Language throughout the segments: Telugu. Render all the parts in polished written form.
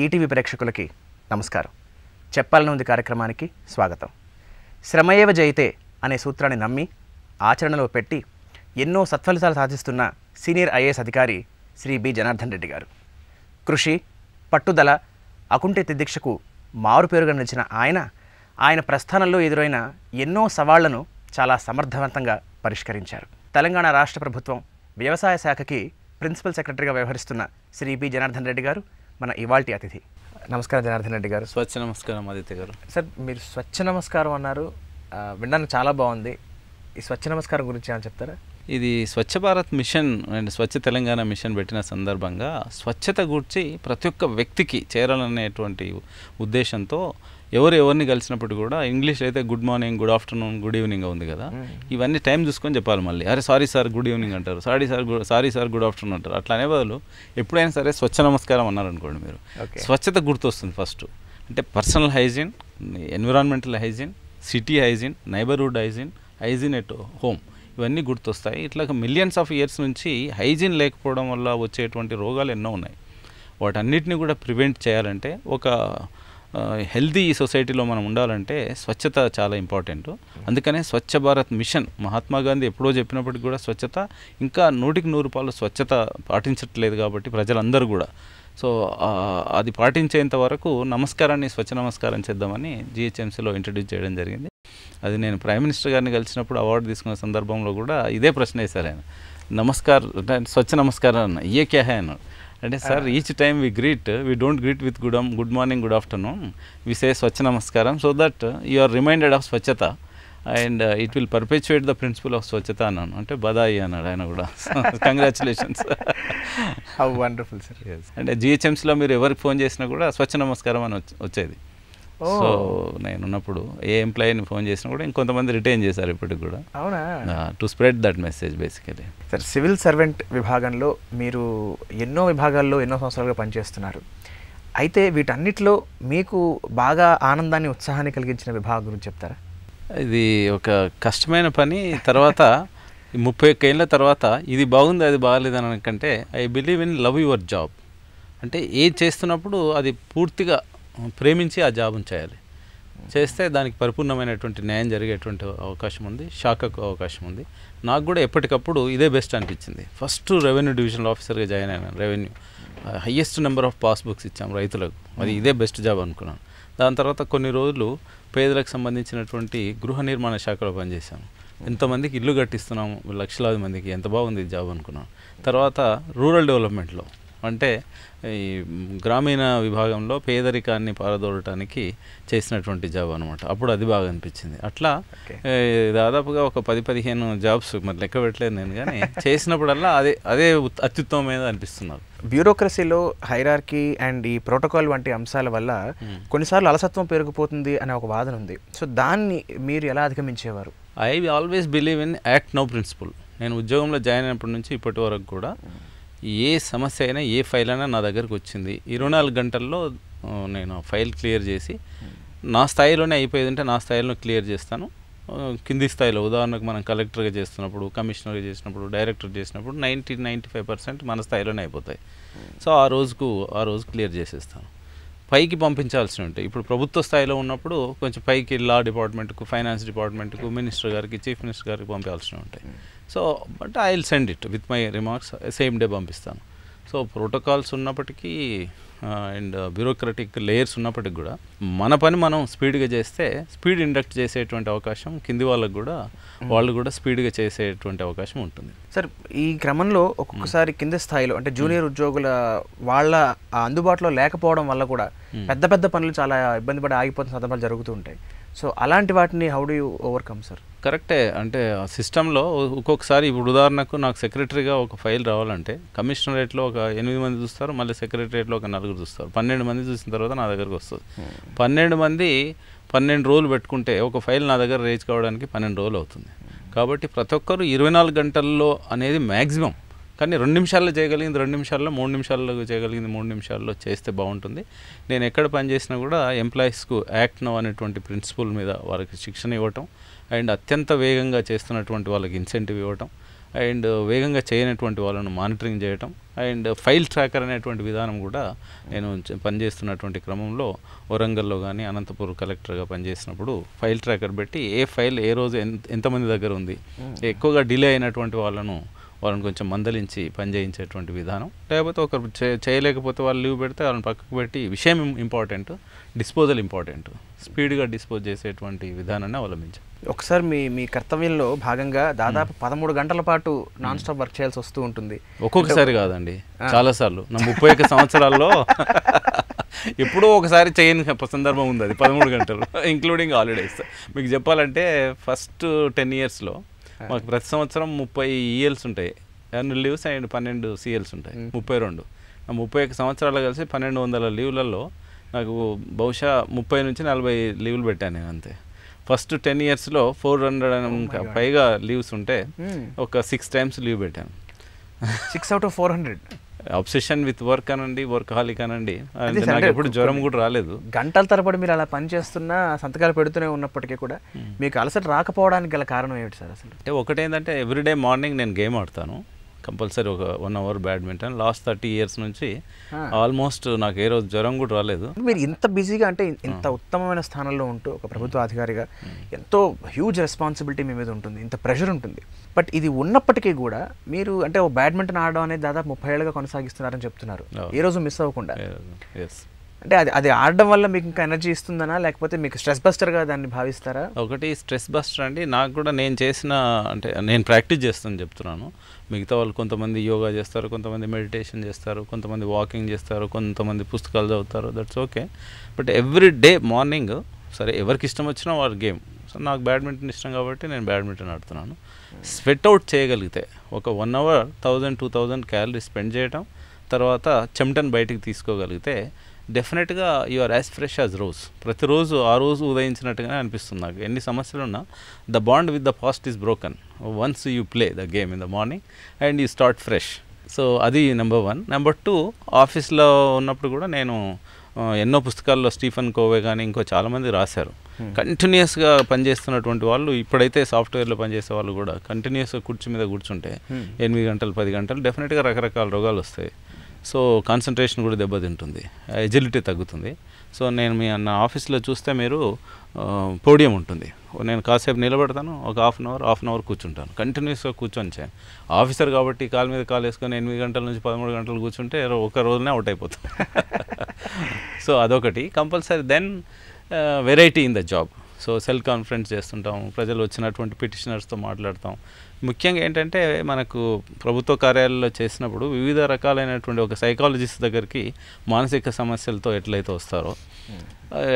ఈటీవీ ప్రేక్షకులకి నమస్కారం. చెప్పాలని ఉంది కార్యక్రమానికి స్వాగతం. శ్రమయేవ జయతే అనే సూత్రాన్ని నమ్మి ఆచరణలో పెట్టి ఎన్నో సత్ఫలితాలు సాధిస్తున్న సీనియర్ ఐఏఎస్ అధికారి శ్రీ బి జనార్దన్ రెడ్డి గారు. కృషి, పట్టుదల, అకుంఠిత దీక్షకు మారుపేరుగా నిలిచిన ఆయన ప్రస్థానంలో ఎదురైన ఎన్నో సవాళ్లను చాలా సమర్థవంతంగా పరిష్కరించారు. తెలంగాణ రాష్ట్ర ప్రభుత్వం వ్యవసాయ శాఖకి ప్రిన్సిపల్ సెక్రటరీగా వ్యవహరిస్తున్న శ్రీ బి జనార్దన్ రెడ్డి గారు మన ఇవాల్టి అతిథి. నమస్కారం జనార్దన్ రెడ్డి గారు. స్వచ్ఛ నమస్కారం ఆదిత్య గారు. సార్, మీరు స్వచ్ఛ నమస్కారం అన్నారు, వినడానికి చాలా బాగుంది. ఈ స్వచ్ఛ నమస్కారం గురించి ఏమైనా చెప్తారా? ఇది Swachh Bharat mission and Swachh Telangana mission పెట్టిన సందర్భంగా స్వచ్ఛత గురించి ప్రతి ఒక్క వ్యక్తికి చేరాలనేటువంటి ఉద్దేశంతో ఎవరిని కలిసినప్పుడు కూడా ఇంగ్లీష్లో అయితే good morning, good afternoon, good evening ఉంది కదా, ఇవన్నీ టైం చూసుకొని చెప్పాలి. మళ్ళీ అరే సారీ సార్ గుడ్ ఈవినింగ్ అంటారు, సారీ సార్ గుడ్ ఆఫ్టర్నూన్ అంటారు. అట్లా అనే బదులు ఎప్పుడైనా సరే స్వచ్ఛ నమస్కారం అన్నారనుకోండి, మీరు స్వచ్ఛత గుర్తొస్తుంది. ఫస్ట్ అంటే personal hygiene, environmental hygiene, city hygiene, neighbourhood hygiene, hygiene at home, ఇవన్నీ గుర్తొస్తాయి. ఇట్లా మిలియన్స్ ఆఫ్ ఇయర్స్ నుంచి హైజీన్ లేకపోవడం వల్ల వచ్చేటువంటి రోగాలు ఎన్నో ఉన్నాయి. వాటన్నిటిని కూడా ప్రివెంట్ చేయాలంటే, ఒక హెల్తీ సొసైటీలో మనం ఉండాలంటే స్వచ్ఛత చాలా ఇంపార్టెంట్. అందుకనే స్వచ్ఛ భారత్ మిషన్ మహాత్మా గాంధీ ఎప్పుడో చెప్పినప్పటికీ కూడా స్వచ్ఛత ఇంకా 100% స్వచ్ఛత పాటించట్లేదు. కాబట్టి ప్రజలందరూ కూడా అది పాటించేంత వరకు నమస్కారాన్ని స్వచ్ఛ నమస్కారం చేద్దామని జిహెచ్ఎంసీలో ఇంట్రడ్యూస్ చేయడం జరిగింది. అది నేను ప్రైమ్ మినిస్టర్ గారిని కలిసినప్పుడు అవార్డు తీసుకున్న సందర్భంలో కూడా ఇదే ప్రశ్న వేశారు ఆయన. స్వచ్ఛ నమస్కారం అన్న ఏ క్యా హై అన్నాడు. అంటే sir, each time we don't greet with good morning, good afternoon, we say swachh namaskaram, so that you are reminded of swachhata and it will perpetuate the principle of swachhata అన్నాను. అంటే బదాయి అన్నాడు ఆయన కూడా. కంగ్రాచులేషన్స్. How wonderful sir. అంటే జిహెచ్ఎంసీలో మీరు ఎవరికి ఫోన్ చేసినా కూడా స్వచ్ఛ నమస్కారం అని వచ్చేది. సో నేనున్నప్పుడు ఏ ఎంప్లాయీని ఫోన్ చేసినా కూడా ఇంకొంతమంది రిటైన్ చేశారు ఇప్పటికి కూడా. అవునా? To spread that message basically. Sir, civil servant విభాగంలో మీరు ఎన్నో విభాగాల్లో ఎన్నో సంవత్సరాలుగా పనిచేస్తున్నారు. అయితే వీటన్నిటిలో మీకు బాగా ఆనందాన్ని, ఉత్సాహాన్ని కలిగించిన విభాగం గురించి చెప్తారా? ఇది ఒక కష్టమైన పని. తర్వాత 31 ఏళ్ళ తర్వాత ఇది బాగుంది అది బాగాలేదని కంటే I believe in love your job. అంటే ఏది చేస్తున్నప్పుడు అది పూర్తిగా ప్రేమించి ఆ జాబ్ని చేయాలి. చేస్తే దానికి పరిపూర్ణమైనటువంటి న్యాయం జరిగేటువంటి అవకాశం ఉంది, షాక్కు అవకాశం ఉంది. నాకు కూడా ఎప్పటికప్పుడు ఇదే బెస్ట్ అనిపించింది. ఫస్ట్ రెవెన్యూ డివిజనల్ ఆఫీసర్గా జాయిన్ అయినాను. Revenue highest number of passbooks ఇచ్చాం రైతులకు. అది ఇదే బెస్ట్ జాబ్ అనుకున్నాను. దాని తర్వాత కొన్ని రోజులు పేదలకు సంబంధించినటువంటి గృహ నిర్మాణ శాఖలో పనిచేశాను. ఎంతమందికి ఇల్లు కట్టిస్తున్నాము, లక్షలాది మందికి, ఎంత బాగుంది జాబ్ అనుకున్నాను. తర్వాత రూరల్ డెవలప్మెంట్లో అంటే ఈ గ్రామీణ విభాగంలో పేదరికాన్ని పారదోలటానికి చేసినటువంటి జాబ్ అనమాట. అప్పుడు అది బాగా అనిపించింది. అట్లా దాదాపుగా ఒక 10-15 జాబ్స్, మరి లెక్క పెట్టలేదు నేను, కానీ చేసినప్పుడల్లా అదే అత్యుత్తమమైన అనిపిస్తున్నారు. బ్యూరోక్రసీలో హైరార్కీ అండ్ ఈ ప్రోటోకాల్ వంటి అంశాల వల్ల కొన్నిసార్లు అలసత్వం పెరిగిపోతుంది అనే ఒక వాదన ఉంది. సో దాన్ని మీరు ఎలా అధిగమించేవారు? I always believe in act now principle. నేను ఉద్యోగంలో జాయిన్ అయినప్పటి నుంచి ఇప్పటి వరకు కూడా ఏ సమస్య అయినా, ఏ ఫైల్ అయినా నా దగ్గరకు వచ్చింది 24 గంటల్లో నేను ఫైల్ క్లియర్ చేసి, నా స్థాయిలోనే అయిపోయేదంటే నా స్థాయిలో క్లియర్ చేస్తాను. కింది స్థాయిలో, ఉదాహరణకు మనం కలెక్టర్గా చేస్తున్నప్పుడు, కమిషనర్గా చేసినప్పుడు, డైరెక్టర్ చేసినప్పుడు 90-95% మన స్థాయిలోనే అయిపోతాయి. సో ఆ రోజు క్లియర్ చేసేస్తాను. పైకి పంపించాల్సి ఉంటాయి. ఇప్పుడు ప్రభుత్వ స్థాయిలో ఉన్నప్పుడు కొంచెం పైకి లా డిపార్ట్మెంట్కు, ఫైనాన్స్ డిపార్ట్మెంట్కు, మినిస్టర్ గారికి, చీఫ్ మినిస్టర్ గారికి పంపించాల్సి ఉంటాయి. So but I will send it with my remarks, same day పంపిస్తాను. సో ప్రోటోకాల్స్ ఉన్నప్పటికీ అండ్ బ్యూరోక్రటిక్ లేయర్స్ ఉన్నప్పటికి కూడా మన పని మనం స్పీడ్గా చేస్తే స్పీడ్ ఇండక్ట్ చేసేటువంటి అవకాశం కింది వాళ్ళకు కూడా, వాళ్ళు కూడా స్పీడ్గా చేసేటువంటి అవకాశం ఉంటుంది. సార్, ఈ క్రమంలో ఒక్కొక్కసారి కింద స్థాయిలో అంటే జూనియర్ ఉద్యోగుల వాళ్ళ అందుబాటులో లేకపోవడం వల్ల కూడా పెద్ద పెద్ద పనులు చాలా ఇబ్బంది పడి ఆగిపోతున్న సందర్భాలు జరుగుతూ ఉంటాయి. సో అలాంటి వాటిని how do you overcome sir? కరెక్టే. అంటే ఆ సిస్టంలో ఒక్కొక్కసారి, ఇప్పుడు ఉదాహరణకు నాకు సెక్రటరీగా ఒక ఫైల్ రావాలంటే కమిషనరేట్లో ఒక 8 మంది చూస్తారు, మళ్ళీ సెక్రటరేట్లో ఒక 4 చూస్తారు. 12 మంది చూసిన తర్వాత నా దగ్గరకు వస్తుంది. 12 మంది 12 రోజులు పెట్టుకుంటే ఒక ఫైల్ నా దగ్గర రేజ్ కావడానికి 12 రోజులు అవుతుంది. కాబట్టి ప్రతి ఒక్కరు 24 గంటల్లో అనేది మ్యాక్సిమం. కానీ 2 నిమిషాల్లో చేయగలిగింది 2 నిమిషాల్లో, 3 నిమిషాల్లో చేయగలిగింది 3 నిమిషాల్లో చేస్తే బాగుంటుంది. నేను ఎక్కడ పనిచేసినా కూడా ఎంప్లాయీస్కు యాక్ట్ నో అనేటువంటి ప్రిన్సిపల్ మీద వారికి శిక్షణ ఇవ్వటం అండ్ అత్యంత వేగంగా చేస్తున్నటువంటి వాళ్ళకి ఇన్సెంటివ్ ఇవ్వటం అండ్ వేగంగా చేయనటువంటి వాళ్ళను మానిటరింగ్ చేయటం అండ్ ఫైల్ ట్రాకర్ అనేటువంటి విధానం కూడా నేను పనిచేస్తున్నటువంటి క్రమంలో వరంగల్లో కానీ అనంతపురం కలెక్టర్గా పనిచేసినప్పుడు ఫైల్ ట్రాకర్ పెట్టి ఏ ఫైల్ ఏ రోజు ఎంతమంది దగ్గర ఉంది, ఎక్కువగా డిలే అయినటువంటి వాళ్ళని కొంచెం మందలించి పనిచేయించేటువంటి విధానం. లేకపోతే ఒకరు చేయలేకపోతే వాళ్ళు లీవ్ పెడితే వాళ్ళని పక్కకు పెట్టి విషయం ఇంపార్టెంట్, డిస్పోజల్ ఇంపార్టెంట్, స్పీడ్గా డిస్పోజ్ చేసేటువంటి విధానాన్ని అవలంబించాం. ఒకసారి మీ కర్తవ్యంలో భాగంగా దాదాపు 13 గంటల పాటు నాన్ స్టాప్ వర్క్ చేయాల్సి వస్తూ ఉంటుంది. ఒక్కొక్కసారి కాదండి, చాలాసార్లు. నా 31 సంవత్సరాల్లో ఎప్పుడో ఒకసారి చేయని సందర్భం ఉంది, అది 13 గంటలు ఇంక్లూడింగ్ హాలిడేస్. మీకు చెప్పాలంటే ఫస్ట్ 10 ఇయర్స్లో మాకు ప్రతి సంవత్సరం 30 ఈఎల్స్ ఉంటాయి, యాన్యువల్ లీవ్స్ అండ్ 12 సిఎల్స్ ఉంటాయి, 32. 31 సంవత్సరాలు కలిసి 1200 లీవ్లలో నాకు బహుశా 30 నుంచి 40 లీవ్లు పెట్టాను నేను అంతే. ఫస్ట్ 10 ఇయర్స్లో 400 పైగా లీవ్స్ ఉంటే ఒక 6 టైమ్స్ లీవ్ పెట్టాను. 6 out of 400. Obsession with work అనండి, వర్క్ హాలిక్ అనండి, నాకు ఎప్పుడు జ్వరం కూడా రాలేదు. గంటల తరబడి మీరు అలా పని చేస్తున్నా, సంతకాలు పెడుతూనే ఉన్నప్పటికీ కూడా మీకు అలసట రాకపోవడానికి గల కారణం ఏమిటి సార్ అసలు? అంటే ఒకటేంటంటే ఎవ్రీడే మార్నింగ్ నేను గేమ్ ఆడతాను కంపల్సరీ, ఒక 1 అవర్ బ్యాడ్మింటన్. లాస్ట్ 30 ఇయర్స్ నుంచి ఆల్మోస్ట్ నాకు ఏ రోజు జ్వరం కూడా రాలేదు. మీరు ఇంత బిజీగా, అంటే ఇంత ఉత్తమమైన స్థానంలో ఉంటూ ఒక ప్రభుత్వ అధికారిగా ఎంతో హ్యూజ్ రెస్పాన్సిబిలిటీ మీ మీద ఉంటుంది, ఇంత ప్రెషర్ ఉంటుంది. బట్ ఇది ఉన్నప్పటికీ కూడా మీరు అంటే ఒక బ్యాడ్మింటన్ ఆడడం అనేది దాదాపు 30 ఏళ్ళుగా కొనసాగిస్తున్నారని చెప్తున్నారు, ఏ రోజు మిస్ అవ్వకుండా. అంటే అది ఆడడం వల్ల మీకు ఇంకా ఎనర్జీ ఇస్తుందనా, లేకపోతే మీకు స్ట్రెస్ బస్టర్గా దాన్ని భావిస్తారా? ఒకటి స్ట్రెస్ బస్టర్ అండి. నాకు కూడా నేను చేసిన, అంటే నేను ప్రాక్టీస్ చేస్తాను చెప్తున్నాను. మిగతా వాళ్ళు కొంతమంది యోగా చేస్తారు, కొంతమంది మెడిటేషన్ చేస్తారు, కొంతమంది వాకింగ్ చేస్తారు, కొంతమంది పుస్తకాలు చదువుతారు, that's okay. But every day morning, సరే ఎవరికి ఇష్టం వచ్చినా వారి గేమ్. సో నాకు బ్యాడ్మింటన్ ఇష్టం కాబట్టి నేను బ్యాడ్మింటన్ ఆడుతున్నాను. స్వెట్ అవుట్ చేయగలిగితే ఒక 1 అవర్ 1000-2000 క్యాలరీస్ స్పెండ్ చేయటం, తర్వాత చెమటను బయటికి తీసుకోగలిగితే డెఫినెట్గా you are as fresh as rose. ప్రతిరోజు ఆ రోజు ఉదయించినట్టుగానే అనిపిస్తుంది నాకు. ఎన్ని సమస్యలు ఉన్నా the bond with the past is broken once you play the game in the morning and you start fresh. So అది నెంబర్ 1. నెంబర్ 2, ఆఫీస్లో ఉన్నప్పుడు కూడా నేను ఎన్నో పుస్తకాల్లో స్టీఫెన్ కోవే కానీ ఇంకో చాలామంది రాశారు. కంటిన్యూస్గా పనిచేస్తున్నటువంటి వాళ్ళు, ఇప్పుడైతే సాఫ్ట్వేర్లో పనిచేసే వాళ్ళు కూడా కంటిన్యూస్గా కుర్చీ మీద కూర్చుంటే 8 గంటలు 10 గంటలు డెఫినెట్గా రకరకాల రోగాలు వస్తాయి. సో కాన్సన్ట్రేషన్ కూడా దెబ్బతింటుంది, ఎజిలిటీ తగ్గుతుంది. సో నేను నా ఆఫీస్లో చూస్తే మీరు పోడియం ఉంటుంది, నేను కాసేపు నిలబడతాను, ఒక హాఫ్ అన్ అవర్ కూర్చుంటాను, కంటిన్యూస్గా కూర్చొని చేయను. ఆఫీసర్ కాబట్టి కాలు మీద కాలు వేసుకొని 8 గంటల నుంచి 13 గంటలు కూర్చుంటే ఒక రోజునే అవుట్ అయిపోతాం. సో అదొకటి compulsory. Then variety in the job. So self conference చేస్తుంటాం, ప్రజలు వచ్చినటువంటి పిటిషనర్స్తో మాట్లాడతాం. ముఖ్యంగా ఏంటంటే మనకు ప్రభుత్వ కార్యాలయాల్లో చేసినప్పుడు వివిధ రకాలైనటువంటి ఒక సైకాలజిస్ట్ దగ్గరికి మానసిక సమస్యలతో ఎట్లయితే వస్తారో,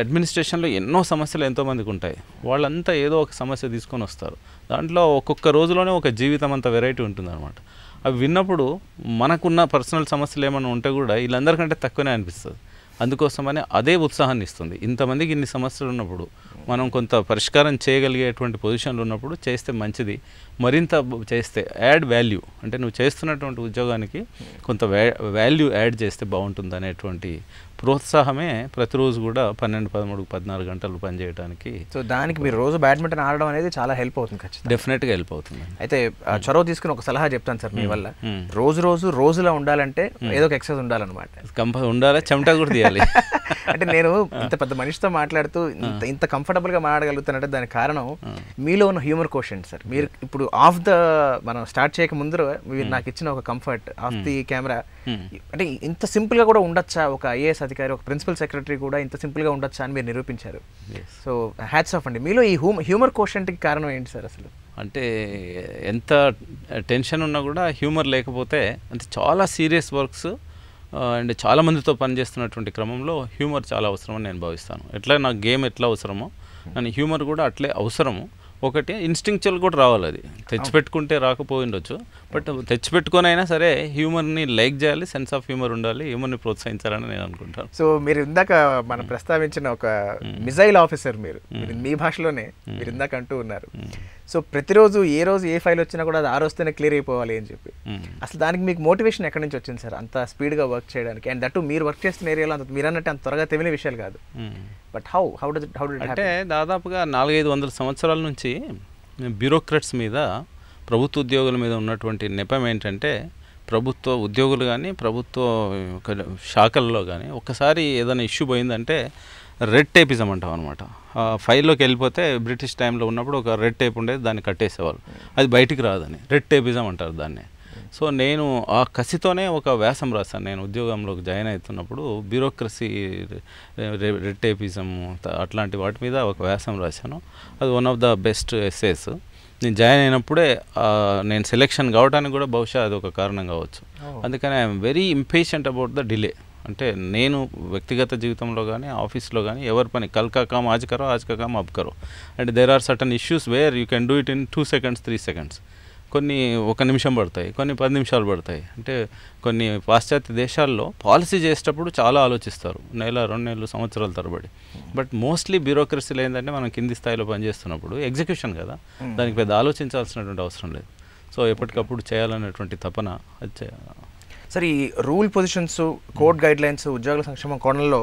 అడ్మినిస్ట్రేషన్లో ఎన్నో సమస్యలు ఎంతోమందికి ఉంటాయి. వాళ్ళంతా ఏదో ఒక సమస్య తీసుకొని వస్తారు. దాంట్లో ఒక్కొక్క రోజులోనే ఒక జీవితం అంత వెరైటీ ఉంటుందన్నమాట. అవి విన్నప్పుడు మనకున్న పర్సనల్ సమస్యలు ఏమైనా ఉంటే కూడా వీళ్ళందరికంటే తక్కువనే అనిపిస్తుంది. అందుకోసమని అదే ఉత్సాహాన్ని ఇస్తుంది. ఇంతమందికి ఇన్ని సమస్యలు ఉన్నప్పుడు మనం కొంత పరిష్కారం చేయగలిగేటువంటి పొజిషన్లో ఉన్నప్పుడు చేస్తే మంచిది. మరింత చేస్తే యాడ్ వాల్యూ, అంటే నువ్వు చేస్తున్నటువంటి ఉద్యోగానికి కొంత వాల్యూ యాడ్ చేస్తే బాగుంటుంది అనేటువంటి ప్రోత్సాహమే ప్రతిరోజు కూడా 12, 13, 14 గంటలు పనిచేయడానికి. సో దానికి మీరు రోజు బ్యాడ్మింటన్ ఆడడం అనేది చాలా హెల్ప్ అవుతుంది ఖచ్చితంగా. డెఫినెట్గా హెల్ప్ అవుతుంది. అయితే చొరవ తీసుకుని ఒక సలహా చెప్తాను సార్ మీ వల్ల. రోజులా ఉండాలంటే ఏదో ఒక ఎక్సర్సైజ్ ఉండాలన్నమాట. ఉండాలి, చెమట కూడా తీయాలి. అంటే నేను ఇంత పెద్ద మనిషితో మాట్లాడుతూ ఇంత కంఫర్టబుల్గా మాట్లాడగలుగుతానంటే దానికి కారణం మీలో ఉన్న హ్యూమర్ కోషెంట్ సార్. మీరు ఇప్పుడు మనం స్టార్ట్ చేయక ముందు మీరు నాకు ఇచ్చిన ఒక కంఫర్ట్ ఆఫ్ ది కెమెరా, అంటే ఇంత సింపుల్గా కూడా ఉండొచ్చా ఒక ఐఏఎస్ అధికారి, ఒక ప్రిన్సిపల్ సెక్రటరీ కూడా ఇంత సింపుల్గా ఉండొచ్చా అని మీరు నిరూపించారు. సో హ్యాట్స్ ఆఫ్ అండి. మీలో ఈ హ్యూమర్ కోషెంట్కి కారణం ఏంటి సార్ అసలు? అంటే ఎంత టెన్షన్ ఉన్నా కూడా హ్యూమర్ లేకపోతే, అంటే చాలా సీరియస్ వర్క్స్ అండ్ చాలామందితో పనిచేస్తున్నటువంటి క్రమంలో హ్యూమర్ చాలా అవసరం అని నేను భావిస్తాను. ఎట్లా నాకు గేమ్ ఎట్లా అవసరమో కానీ హ్యూమర్ కూడా అట్లే అవసరము. ఒకటి ఇన్స్టింక్చువల్ కూడా రావాలి, అది తెచ్చిపెట్టుకుంటే రాకపోయిండొచ్చు, బట్ తెచ్చిపెట్టుకొని అయినా సరే హ్యూమర్ని లైక్ చేయాలి, సెన్స్ ఆఫ్ హ్యూమర్ ఉండాలి, హ్యూమర్ని ప్రోత్సహించాలని నేను అనుకుంటాను. సో మీరు ఇందాక మనం ప్రస్తావించిన ఒక మిజైల్ ఆఫీసర్, మీరు మీ భాషలోనే మీరు ఇందాక అంటూ ఉన్నారు. సో ప్రతిరోజు ఏ ఫైల్ వచ్చినా కూడా అది 6 వస్తేనే క్లియర్ అయిపోవాలి అని చెప్పి, అసలు దానికి మీకు మోటివేషన్ ఎక్కడి నుంచి వచ్చింది సార్ అంత స్పీడ్గా వర్క్ చేయడానికి? అండ్ దట్టు మీరు వర్క్ చేస్తున్న ఏరియాలో అంత మీరు అన్నట్టు అంత త్వరగా తెలియని విషయాలు కాదు, బట్ హౌ డిడ్ అంటే దాదాపుగా 400-500 సంవత్సరాల నుంచి బ్యూరోక్రాట్స్ మీద ప్రభుత్వ ఉద్యోగుల మీద ఉన్నటువంటి నెపం ఏంటంటే ప్రభుత్వ ఉద్యోగులు కానీ ప్రభుత్వ శాఖల్లో కానీ ఒక్కసారి ఏదైనా ఇష్యూ పోయిందంటే రెడ్ టేపిజం అంటాం అనమాట. ఫైల్లోకి వెళ్ళిపోతే బ్రిటిష్ టైంలో ఉన్నప్పుడు ఒక రెడ్ టేప్ ఉండేది, దాన్ని కట్టేసేవాళ్ళు, అది బయటికి రాదని రెడ్ టేపిజం అంటారు దాన్ని. సో నేను ఆ కసితోనే ఒక వ్యాసం రాశాను. నేను ఉద్యోగంలోకి జాయిన్ అవుతున్నప్పుడు బ్యూరోక్రసీ, రెడ్ టేపిజం అట్లాంటి వాటి మీద ఒక వ్యాసం రాశాను. అది one of the best essays. నేను జాయిన్ అయినప్పుడే నేను సెలెక్షన్ కావడానికి కూడా బహుశా అది ఒక కారణం కావచ్చు. అందుకని I'm very impatient about the delay. అంటే నేను వ్యక్తిగత జీవితంలో కానీ ఆఫీస్లో కానీ ఎవరి పని కల్కా కామ్ ఆజ్ కరో ఆజ్ కా కామ్ అబ్ కరో, and there are certain issues where you can do it in 2 seconds 3 seconds. కొన్ని 1 నిమిషం పడతాయి, కొన్ని 10 నిమిషాలు పడతాయి. అంటే కొన్ని పాశ్చాత్య దేశాల్లో పాలసీ చేసేటప్పుడు చాలా ఆలోచిస్తారు, 1 2 నెలలు సంవత్సరాల తరబడి. బట్ మోస్ట్లీ బ్యూరోక్రసీలో ఏంటంటే మనం కింది స్థాయిలో పనిచేస్తున్నప్పుడు ఎగ్జిక్యూషన్ కదా, దానికి పెద్ద ఆలోచించాల్సినటువంటి అవసరం లేదు. సో ఎప్పటికప్పుడు చేయాలనేటువంటి తపన అది. సరే, ఈ rule positions, code guide lines ఉద్యోగుల సంక్షేమం కోణంలో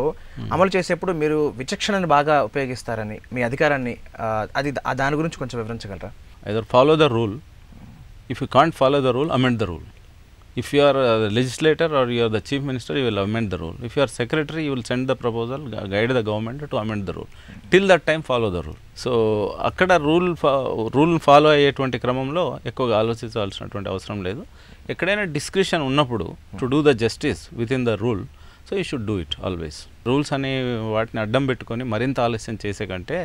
అమలు చేసేప్పుడు మీరు విచక్షణను బాగా ఉపయోగిస్తారని, మీ అధికారాన్ని, అది దాని గురించి కొంచెం వివరించగలరా? Either follow the rule, if you can't follow the rule, amend the rule. If you are a legislator or you are the chief minister, you will amend the rule. If you are secretary, you will send the proposal, guide the government to amend the rule. Till that time, follow the rule. So akkada rule follow అయ్యేటువంటి క్రమంలో ఎక్కువగా ఆలోచించాల్సినటువంటి అవసరం లేదు. ఎక్కడైనా డిస్క్రిషన్ ఉన్నప్పుడు to do the justice with in the rule, so you should do it always. Rules అనే వాటిని అడ్డం పెట్టుకొని మరింత ఆలస్యం చేసే కంటే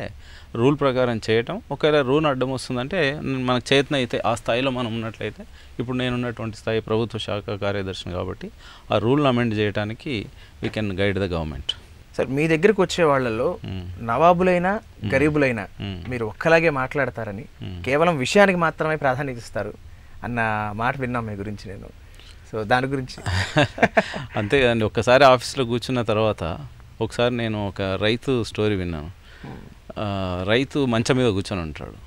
రూల్ ప్రకారం చేయటం. ఒకవేళ రూల్ అడ్డం వస్తుందంటే మనకు చేతన అయితే ఆ స్థాయిలో మనం ఉన్నట్లయితే, ఇప్పుడు నేను ఉన్నటువంటి స్థాయి ప్రభుత్వ శాఖ కార్యదర్శిని కాబట్టి ఆ రూల్ని అమెండ్ చేయడానికి we can guide the government. Sir, మీ దగ్గరకు వచ్చే వాళ్ళలో నవాబులైనా గరీబులైనా మీరు ఒక్కలాగే మాట్లాడతారని, కేవలం విషయానికి మాత్రమే ప్రాధాన్యత ఇస్తారు అన్న మాట విన్నాం మీ గురించి నేను. సో దాని గురించి అంతేగాని ఒక్కసారి ఆఫీస్లో కూర్చున్న తర్వాత ఒకసారి నేను ఒక రైతు స్టోరీ విన్నాను. రైతు మంచం మీద కూర్చొని ఉంటాడు,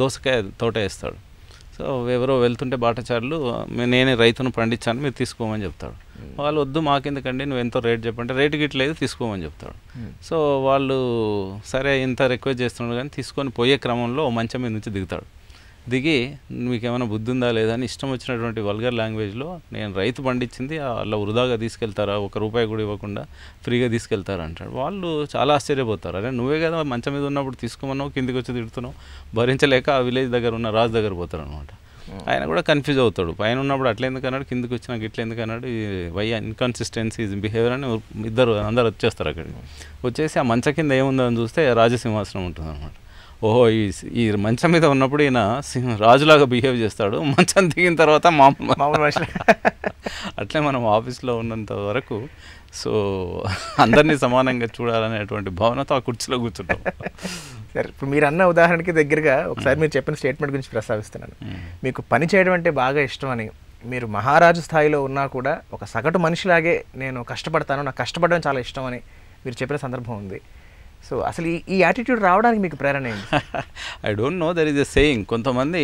దోసకాయ తోట వేస్తాడు. సో ఎవరో వెళ్తుంటే బాటచారులు, నేనే రైతును పండించాను, మీరు తీసుకోమని చెప్తాడు. వాళ్ళు వద్దు మాకెందుకండి, నువ్వు ఎంతో రేట్ చెప్పంటే రేటు గిట్లేదు తీసుకోమని చెప్తాడు. సో వాళ్ళు సరే ఇంత రిక్వెస్ట్ చేస్తున్నాడు కానీ తీసుకొని పోయే క్రమంలో మంచం మీద నుంచి దిగుతాడు. దిగి మీకేమైనా బుద్ధి ఉందా లేదా అని ఇష్టం వచ్చినటువంటి వల్గర్ లాంగ్వేజ్లో, నేను రైతు పండించింది అలా వృధాగా తీసుకెళ్తారా, ₹1 కూడా ఇవ్వకుండా ఫ్రీగా తీసుకెళ్తారా అంటాడు. వాళ్ళు చాలా ఆశ్చర్యపోతారు. అరే నువ్వే కదా మంచం మీద ఉన్నప్పుడు తీసుకోమన్నావు, కిందికి వచ్చి తిడుతున్నావు, భరించలేక ఆ విలేజ్ దగ్గర ఉన్న రాజు దగ్గర పోతారు అనమాట. ఆయన కూడా కన్ఫ్యూజ్ అవుతాడు, పైన ఉన్నప్పుడు అట్లా ఎందుకు అన్నాడు, కిందికి వచ్చినాక ఇట్లా ఎందుకు అన్నాడు, వై ఇన్కన్సిస్టెన్సీ బిహేవియర్ అని అందరు వచ్చేస్తారు. అక్కడికి వచ్చేసి ఆ మంచం కింద ఏముందో అని చూస్తే రాజసింహాసనం ఉంటుంది అనమాట. ఓహో, ఈ మంచం మీద ఉన్నప్పుడు ఈయన రాజులాగా బిహేవ్ చేస్తాడు, మంచం దిగిన తర్వాత మామూలు అట్లే మనం ఆఫీస్లో ఉన్నంత వరకు సో అందరినీ సమానంగా చూడాలనేటువంటి భావనతో ఆ కుర్చీలో కూర్చుంటాం. సరే, ఇప్పుడు మీరు అన్న ఉదాహరణకి దగ్గరగా ఒకసారి మీరు చెప్పిన స్టేట్మెంట్ గురించి ప్రస్తావిస్తున్నాను. మీకు పని చేయడం అంటే బాగా ఇష్టం అని, మీరు మహారాజు స్థాయిలో ఉన్నా కూడా ఒక సగటు మనిషిలాగే నేను కష్టపడతాను, నాకు కష్టపడడం చాలా ఇష్టం అని మీరు చెప్పిన సందర్భం ఉంది. సో అసలు ఈ యాటిట్యూడ్ రావడానికి మీకు ప్రేరణ ఏంటి? I don't know, there is a saying. కొంతమంది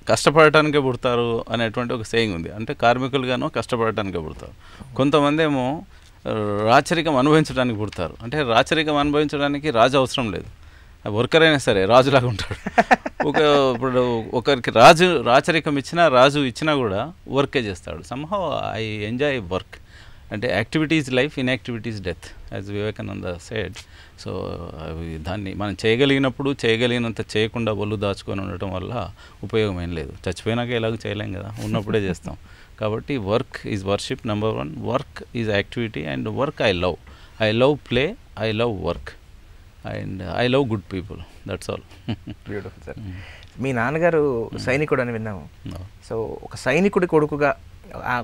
కష్టపడటానికే పుడతారు అనేటువంటి ఒక సేయింగ్ ఉంది. అంటే కార్మికులుగానో కష్టపడటానికే పుడతారు. కొంతమంది ఏమో రాచరికం అనుభవించడానికి పుడతారు. అంటే రాచరికం అనుభవించడానికి రాజు అవసరం లేదు, వర్కర్ అయినా సరే రాజులాగా ఉంటాడు. ఇప్పుడు ఒకరికి రాచరికం ఇచ్చినా రాజు ఇచ్చినా కూడా వర్కే చేస్తాడు. Somehow I enjoy work. అంటే activity is life, inactivity is death, as Vivekananda said. So దాన్ని మనం చేయగలిగినప్పుడు చేయగలిగినంత చేయకుండా ఒళ్ళు దాచుకొని ఉండటం వల్ల ఉపయోగం ఏం లేదు. చచ్చిపోయినాక ఎలాగో చేయలేం కదా, ఉన్నప్పుడే చేస్తాం. కాబట్టి work is worship number 1. Work is activity and work I love play, I love work and I love good people, that's all. Beautiful sir. మీ నాన్నగారు సైనికుడు అని విన్నాము. సో ఒక సైనికుడి కొడుకుగా,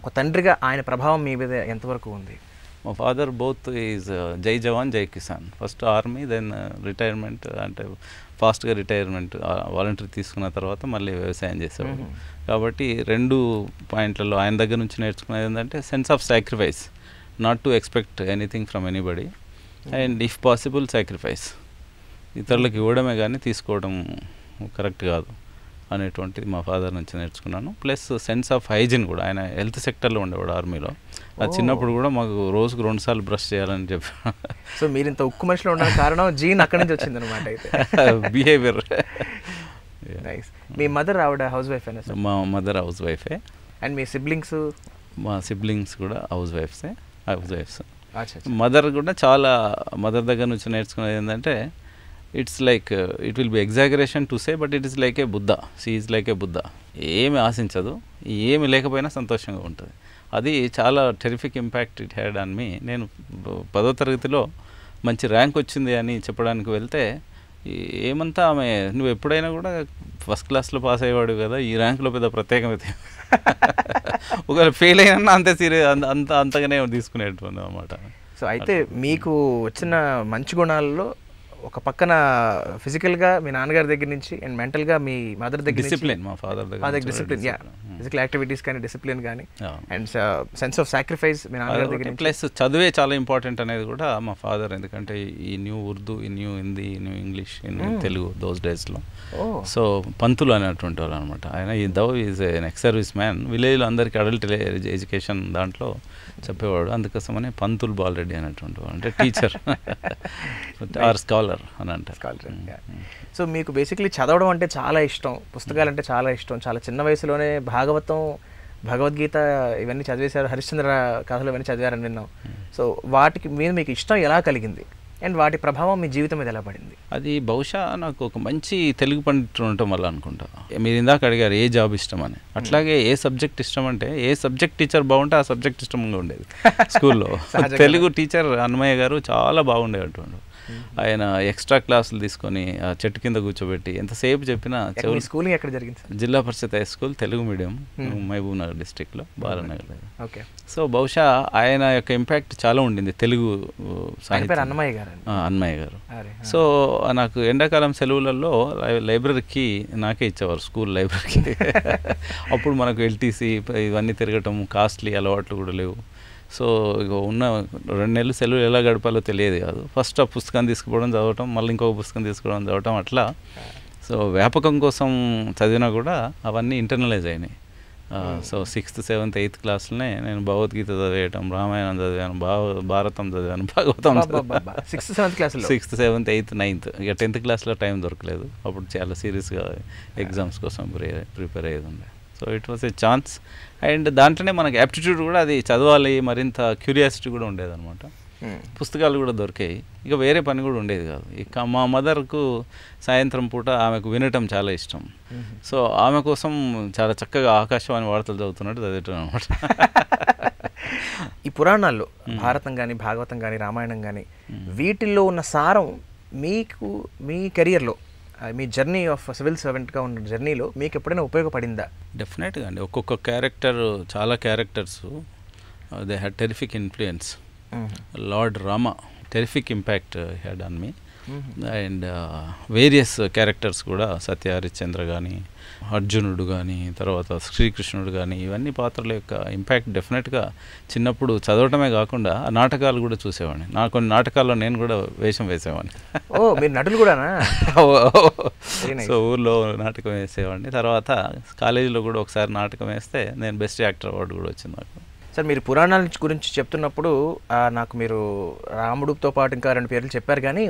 ఒక తండ్రిగా ఆయన ప్రభావం మీ మీద ఎంతవరకు ఉంది? మా ఫాదర్ బోత్ ఈజ్ జై జవాన్ జై కిసాన్. ఫస్ట్ ఆర్మీ, దెన్ రిటైర్మెంట్, అంటే ఫాస్ట్గా రిటైర్మెంట్ వాలంటరీ తీసుకున్న తర్వాత మళ్ళీ వ్యవసాయం చేసేవాడు. కాబట్టి 2 పాయింట్లలో ఆయన దగ్గర నుంచి నేర్చుకునేది ఏంటంటే sense of sacrifice, not to expect anything from anybody and if possible sacrifice. ఇతరులకు ఇవ్వడమే కానీ తీసుకోవడం కరెక్ట్ కాదు అనేటువంటిది మా ఫాదర్ నుంచి నేర్చుకున్నాను. ప్లస్ సెన్స్ ఆఫ్ హైజీన్ కూడా. ఆయన హెల్త్ సెక్టర్లో ఉండేవాడు ఆర్మీలో. అది చిన్నప్పుడు కూడా మాకు రోజుకు 2 సార్లు బ్రష్ చేయాలని చెప్పి. సో మీరు ఇంత ఉక్కు మనిషిలో ఉండడానికి కారణం జీన్ అక్కడి నుంచి వచ్చింది అనమాట. అయితే బిహేవియర్ నైస్. మీ మదర్ ఆవిడ హౌస్ వైఫ్ అయినా సార్? మా మదర్ హౌస్ వైఫే. అండ్ మీ సిబ్లింగ్స్? మా సిబ్లింగ్స్ కూడా హౌస్ వైఫ్స్. మదర్ కూడా చాలా, మదర్ దగ్గర నుంచి నేర్చుకునేది ఏంటంటే it's like it will be exaggeration to say but it is like a Buddha. She is like a Buddha. ఏమి ఆశించదు, ఏమి లేకపోయినా సంతోషంగా ఉంటుంది. అది చాలా terrific impact it had on me. నేను 10వ తరగతిలో మంచి ర్యాంక్ వచ్చింది అని చెప్పడానికి వెళ్తే ఏమంతా ఆమె, నువ్వు ఎప్పుడైనా కూడా ఫస్ట్ క్లాస్లో పాస్ అయ్యేవాడు కదా, ఈ ర్యాంకులో పెద్ద ప్రత్యేకమైతే ఒకవేళ ఫెయిల్ అయినా అంతే సీరియస్, అంతగానే తీసుకునేటువంటి అనమాట. సో అయితే మీకు వచ్చిన మంచి గుణాల్లో ఒక పక్కన ఫిజికల్గా మీ నాన్నగారి దగ్గర నుంచి అండ్ మెంటల్గా మీ మదర్ దగ్గర డిసిప్లిన్, మా ఫాదర్ దగ్గర డిసిప్లిన్, ఫిజికల్ యాక్టివిటీస్ కానీ డిసిప్లిన్ కానీ అండ్ సెన్స్ ఆఫ్ సాక్రిఫైస్ మీ నాన్నగారి దగ్గర. ప్లస్ చదువే చాలా ఇంపార్టెంట్ అనేది కూడా మా ఫాదర్. ఎందుకంటే ఈ న్యూ ఉర్దూ, ఈ new Hindi, new English, Telugu those డేస్లో. సో పంతులు అనేటువంటి వాళ్ళు అనమాట ఆయన. ఈ దవ్ is an ex service man. విలేజ్లో అందరికీ అడల్ట్ ఎడ్యుకేషన్ దాంట్లో చెప్పేవాడు. అందుకోసమని పంతులు బాలరెడ్డి అనేటువంటి వాడు, అంటే టీచర్ ఆర్ స్కాలర్ అని అంటారు. సో మీకు బేసిక్లీ చదవడం అంటే చాలా ఇష్టం, పుస్తకాలు అంటే చాలా ఇష్టం. చాలా చిన్న వయసులోనే భాగవతం, భగవద్గీత ఇవన్నీ చదివేశారు, హరిశ్చంద్ర కథలు ఇవన్నీ చదివారని విన్నాం. సో వాటికి మీద మీకు ఇష్టం ఎలా కలిగింది అండ్ వాటి ప్రభావం మీ జీవితం మీద ఎలా పడింది? అది బహుశా నాకు ఒక మంచి తెలుగు పండితుడు ఉండటం వల్ల అనుకుంటా. మీరు ఇందాక అడిగారు ఏ జాబ్ ఇష్టం అని. అట్లాగే ఏ సబ్జెక్ట్ ఇష్టం అంటే, ఏ సబ్జెక్ట్ టీచర్ బాగుంటే ఆ సబ్జెక్ట్ ఇష్టంగా ఉండేది స్కూల్లో. తెలుగు టీచర్ అన్నమయ్య గారు చాలా బాగుండేటువంటి. ఆయన ఎక్స్ట్రా క్లాసులు తీసుకొని ఆ చెట్టు కింద కూర్చోబెట్టి ఎంతసేపు చెప్పినా. స్కూలింగ్ ఎక్కడ జరిగింది? Zilla parishad high school Telugu medium, Mahbubnagar డిస్ట్రిక్ట్లో, బాలనగర్. ఓకే. సో బహుశా ఆయన యొక్క ఇంపాక్ట్ చాలా ఉండింది తెలుగు సాహిత్యం. అన్నమయ్య గారు. సో నాకు ఎండాకాలం సెలవులలో లైబ్రరీకి నాకే ఇచ్చేవారు, స్కూల్ లైబ్రరీకి. అప్పుడు మనకు ఎల్టీసీ ఇవన్నీ తిరగటం, కాస్ట్లీ అలవాట్లు కూడా లేవు. సో ఇక ఉన్న 2 నెలలు సెలవులు ఎలా గడపాలో తెలియదు కాదు. ఫస్ట్ ఆ పుస్తకాన్ని తీసుకుపోవడం, చదవటం, మళ్ళీ ఇంకొక పుస్తకం తీసుకోవడం, చదవటం, అట్లా. సో వ్యాపకం కోసం చదివినా కూడా అవన్నీ ఇంటర్నలైజ్ అయినాయి. సో 6th, 7th, 8th క్లాస్లోనే నేను భగవద్గీత చదివేయటం, రామాయణం చదివాను, భారతం చదివాను, Bhagavatam. 6th, 7th, 8th, 9th. ఇక 10th క్లాస్లో టైం దొరకలేదు. అప్పుడు చాలా సీరియస్గా ఎగ్జామ్స్ కోసం ప్రిపేర్ అయ్యేది ఉండే. So it was a chance. And దాంట్లోనే మనకి యాప్టిట్యూడ్ కూడా, అది చదవాలి, మరింత క్యూరియాసిటీ కూడా ఉండేదన్నమాట. పుస్తకాలు కూడా దొరికాయి. ఇక వేరే పని కూడా ఉండేది కాదు. ఇక మా మదర్కు సాయంత్రం పూట ఆమెకు వినటం చాలా ఇష్టం. సో ఆమె కోసం చాలా చక్కగా ఆకాశవాణి వార్తలు చదువుతున్నట్టు చదివేటం అనమాట. ఈ పురాణాల్లో భారతం కానీ, భాగవతం కానీ, రామాయణం కానీ, వీటిల్లో ఉన్న సారం మీకు మీ కెరియర్లో, మీ జర్నీ ఆఫ్ సివిల్ సర్వెంట్గా ఉన్న జర్నీలో మీకు ఎప్పుడైనా ఉపయోగపడిందా? డెఫినెట్గా అండి. ఒక్కొక్క క్యారెక్టర్, చాలా characters they had terrific influence. Lord Rama terrific impact had on me. And various characters కూడా, సత్య హరిశ్చంద్ర కానీ, అర్జునుడు కానీ, తర్వాత శ్రీకృష్ణుడు కానీ, ఇవన్నీ పాత్రల యొక్క ఇంపాక్ట్ డెఫినెట్గా చిన్నప్పుడు చదవటమే కాకుండా ఆ నాటకాలు కూడా చూసేవాడిని. కొన్ని నాటకాల్లో నేను కూడా వేషం వేసేవాడిని. మీరు నటులు కూడానా? సో ఊర్లో నాటకం వేసేవాడిని. తర్వాత కాలేజీలో కూడా ఒకసారి నాటకం వేస్తే నేను బెస్ట్ యాక్టర్ అవార్డు కూడా వచ్చింది నాకు. సార్, మీరు పురాణాల గురించి చెప్తున్నప్పుడు నాకు మీరు రాముడితో పాటు ఇంకా 2 పేర్లు చెప్పారు, కానీ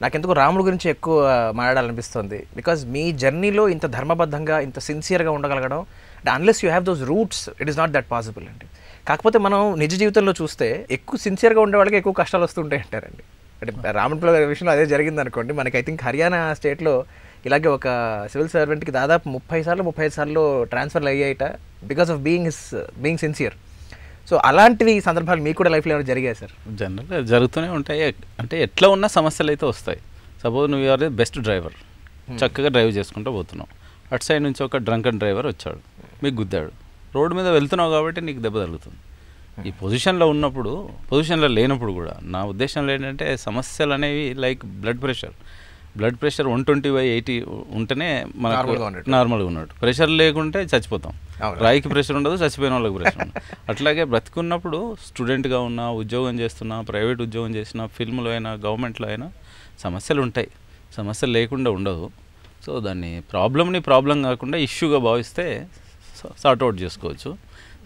నాకెందుకు రాముడి గురించి ఎక్కువ మాట్లాడాలనిపిస్తుంది. బికాజ్ మీ జర్నీలో ఇంత ధర్మబద్ధంగా, ఇంత సిన్సియర్గా ఉండగలగడం, unless you have those roots, it is not that possible అండి. కాకపోతే మనం నిజ జీవితంలో చూస్తే ఎక్కువ సిన్సియర్గా ఉండే వాళ్ళకి ఎక్కువ కష్టాలు వస్తుంటాయి అంటారండి. అంటే రాముడి విషయంలో అదే జరిగింది అనుకోండి. మనకి ఐ థింక్ హర్యానా స్టేట్లో ఇలాగే ఒక సివిల్ సర్వెంట్కి దాదాపు 30 సార్లు 35 సార్లు ట్రాన్స్ఫర్లు అయ్యాయిట, because of being sincere. So అలాంటివి సందర్భాలు మీకు కూడా లైఫ్లో ఏమైనా జరిగాయి సార్? జనరల్గా జరుగుతూనే ఉంటాయి. అంటే ఎట్లా ఉన్న సమస్యలు అయితే వస్తాయి. సపోజ్ నువ్వు ఆర్ బెస్ట్ డ్రైవర్, చక్కగా డ్రైవ్ చేసుకుంటూ పోతున్నావు, అటు సైడ్ నుంచి ఒక డ్రంకన్ డ్రైవర్ వచ్చాడు, మీకు గుద్దాడు. రోడ్డు మీద వెళ్తున్నావు కాబట్టి నీకు దెబ్బ తగులుతుంది. ఈ పొజిషన్లో ఉన్నప్పుడు, పొజిషన్లో లేనప్పుడు కూడా నా ఉద్దేశంలో ఏంటంటే, సమస్యలు అనేవి లైక్ బ్లడ్ ప్రెషర్ 120/80 ఉంటేనే మనకు నార్మల్గా ఉన్నట్టు. ప్రెషర్ లేకుంటే చచ్చిపోతాం. రాయికి ప్రెషర్ ఉండదు, చచ్చిపోయిన వాళ్ళకి ప్రెషర్ ఉండదు. అట్లాగే బ్రతికున్నప్పుడు స్టూడెంట్గా ఉన్నా, ఉద్యోగం చేస్తున్నా, ప్రైవేట్ ఉద్యోగం చేసినా, ఫిల్మ్లో అయినా, గవర్నమెంట్లో అయినా సమస్యలు ఉంటాయి. సమస్యలు లేకుండా ఉండదు. సో దాన్ని ప్రాబ్లం కాకుండా ఇష్యూగా భావిస్తే సార్ట్అవుట్ చేసుకోవచ్చు.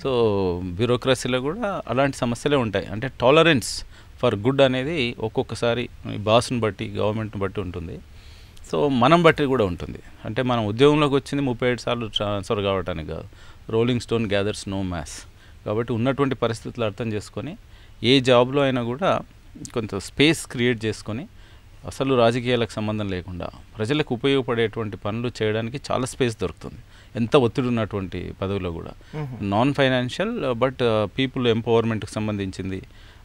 సో బ్యూరోక్రసీలో కూడా అలాంటి సమస్యలే ఉంటాయి. అంటే టాలరెన్స్ ఫర్ గుడ్ అనేది ఒక్కొక్కసారి బాస్ని బట్టి, గవర్నమెంట్ని బట్టి ఉంటుంది. సో మనం బట్టి కూడా ఉంటుంది. అంటే మనం ఉద్యోగంలోకి వచ్చింది 37 సార్లు ట్రాన్స్ఫర్ కావడానికి కాదు. Rolling stone gathers no maths. కాబట్టి ఉన్నటువంటి పరిస్థితులు అర్థం చేసుకొని ఏ జాబ్లో అయినా కూడా కొంత స్పేస్ క్రియేట్ చేసుకొని అసలు రాజకీయాలకు సంబంధం లేకుండా ప్రజలకు ఉపయోగపడేటువంటి పనులు చేయడానికి చాలా స్పేస్ దొరుకుతుంది, ఎంత ఒత్తిడి ఉన్నటువంటి పదవిలో కూడా. నాన్ ఫైనాన్షియల్ బట్ పీపుల్ ఎంపవర్మెంట్కి సంబంధించింది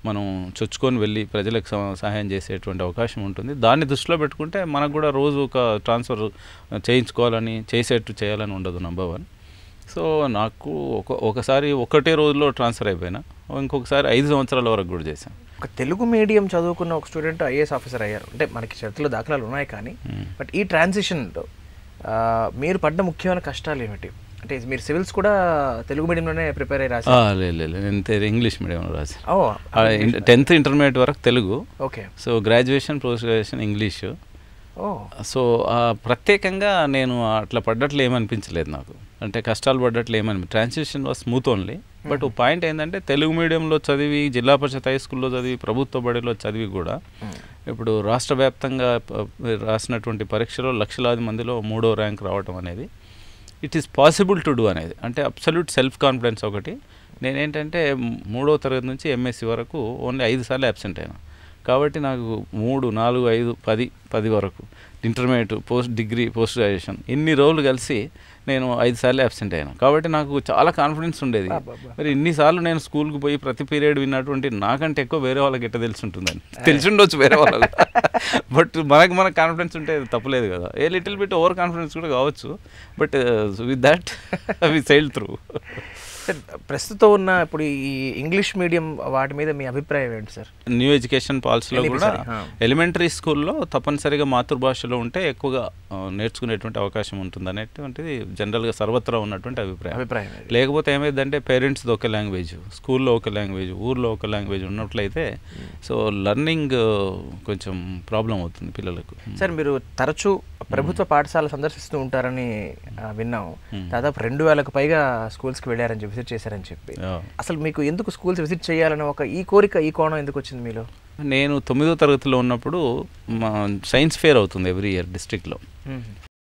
మనం చొచ్చుకొని వెళ్ళి ప్రజలకు సహాయం చేసేటువంటి అవకాశం ఉంటుంది. దాన్ని దృష్టిలో పెట్టుకుంటే మనకు కూడా రోజు ఒక ట్రాన్స్ఫర్ చేయించుకోవాలని చేసేట్టు చేయాలని ఉండదు నంబర్ 1. సో నాకు ఒకసారి ఒకటే రోజులో ట్రాన్స్ఫర్ అయిపోయినా, ఇంకొకసారి 5 సంవత్సరాల వరకు కూడా చేశాను. ఒక తెలుగు మీడియం చదువుకున్న ఒక స్టూడెంట్ ఐఏఎస్ ఆఫీసర్ అయ్యారు అంటే మనకి చరిత్రలో దాఖలాలు ఉన్నాయి, కానీ బట్ ఈ ట్రాన్సిషన్లో మీరు పడ్డ ముఖ్యమైన కష్టాలు ఏమిటి? అంటే మీరు సివిల్స్ కూడా తెలుగు మీడియంలోనే ప్రిపేర్ అయ్యి రాశారు? లేదు, నేను ఇంగ్లీష్ మీడియంలో రాశాను. 10th ఇంటర్మీడియట్ వరకు Telugu. Okay. So graduation post graduation English. So ప్రత్యేకంగా నేను అట్లా పడ్డట్లు ఏమనిపించలేదు నాకు, అంటే కష్టాలు పడ్డట్లు transition was smooth only. But point ఏంటంటే తెలుగు మీడియంలో చదివి, జిల్లా పరిషత్ హై స్కూల్లో చదివి, ప్రభుత్వ బడిలో చదివి కూడా ఇప్పుడు రాష్ట్ర వ్యాప్తంగా రాసినటువంటి పరీక్షలో లక్షలాది మందిలో 3వ ర్యాంక్ రావటం అనేది it is possible to do అనేది, అంటే అబ్సల్యూట్ సెల్ఫ్ కాన్ఫిడెన్స్ ఒకటి. నేనేంటంటే 3వ తరగతి నుంచి ఎంఎస్సి వరకు ఓన్లీ 5 సార్లు అబ్సెంట్ అయినా. కాబట్టి నాకు 3, 4, 5, 10 వరకు intermediate, post degree, post graduation ఇన్ని రోజులు కలిసి నేను 5 సార్లు అబ్సెంట్ అయినా. కాబట్టి నాకు చాలా కాన్ఫిడెన్స్ ఉండేది. మరి ఇన్నిసార్లు నేను స్కూల్కి పోయి ప్రతి పీరియడ్ విన్నటువంటి నాకంటే ఎక్కువ వేరే వాళ్ళకి ఎట్లా తెలిసి ఉంటుందని, తెలిసి ఉండొచ్చు వేరే వాళ్ళకి. బట్ మనకు కాన్ఫిడెన్స్ ఉంటే తప్పలేదు కదా. A little bit over confidence కూడా కావచ్చు, but with that we sailed through. ప్రస్తుతం ఉన్న ఇప్పుడు ఈ ఇంగ్లీష్ మీడియం వాటి మీద మీ అభిప్రాయం ఏంటి సార్? న్యూ ఎడ్యుకేషన్ పాలసీలో కూడా ఎలిమెంటరీ స్కూల్లో తప్పనిసరిగా మాతృభాషలో ఉంటే ఎక్కువగా నేర్చుకునేటువంటి అవకాశం ఉంటుంది అనేటువంటిది జనరల్గా సర్వత్రా ఉన్నటువంటి అభిప్రాయం. లేకపోతే ఏమైందంటే పేరెంట్స్ది ఒక లాంగ్వేజ్, స్కూల్లో ఒక లాంగ్వేజ్, ఊర్లో ఒక లాంగ్వేజ్ ఉన్నట్లయితే సో లర్నింగ్ కొంచెం ప్రాబ్లం అవుతుంది పిల్లలకు. సార్ మీరు తరచూ ప్రభుత్వ పాఠశాల సందర్శిస్తూ ఉంటారని విన్నాము. దాదాపు 2000కు పైగా స్కూల్స్కి వెళ్ళారని చెప్పి, విజిట్ చేశారని చెప్పి. అసలు మీకు ఎందుకు స్కూల్స్ విజిట్ చేయాలని ఒక ఈ కోణం ఎందుకు వచ్చింది మీలో? నేను 9వ తరగతిలో ఉన్నప్పుడు మా సైన్స్ ఫేర్ అవుతుంది ఎవ్రీ ఇయర్ డిస్ట్రిక్ట్లో.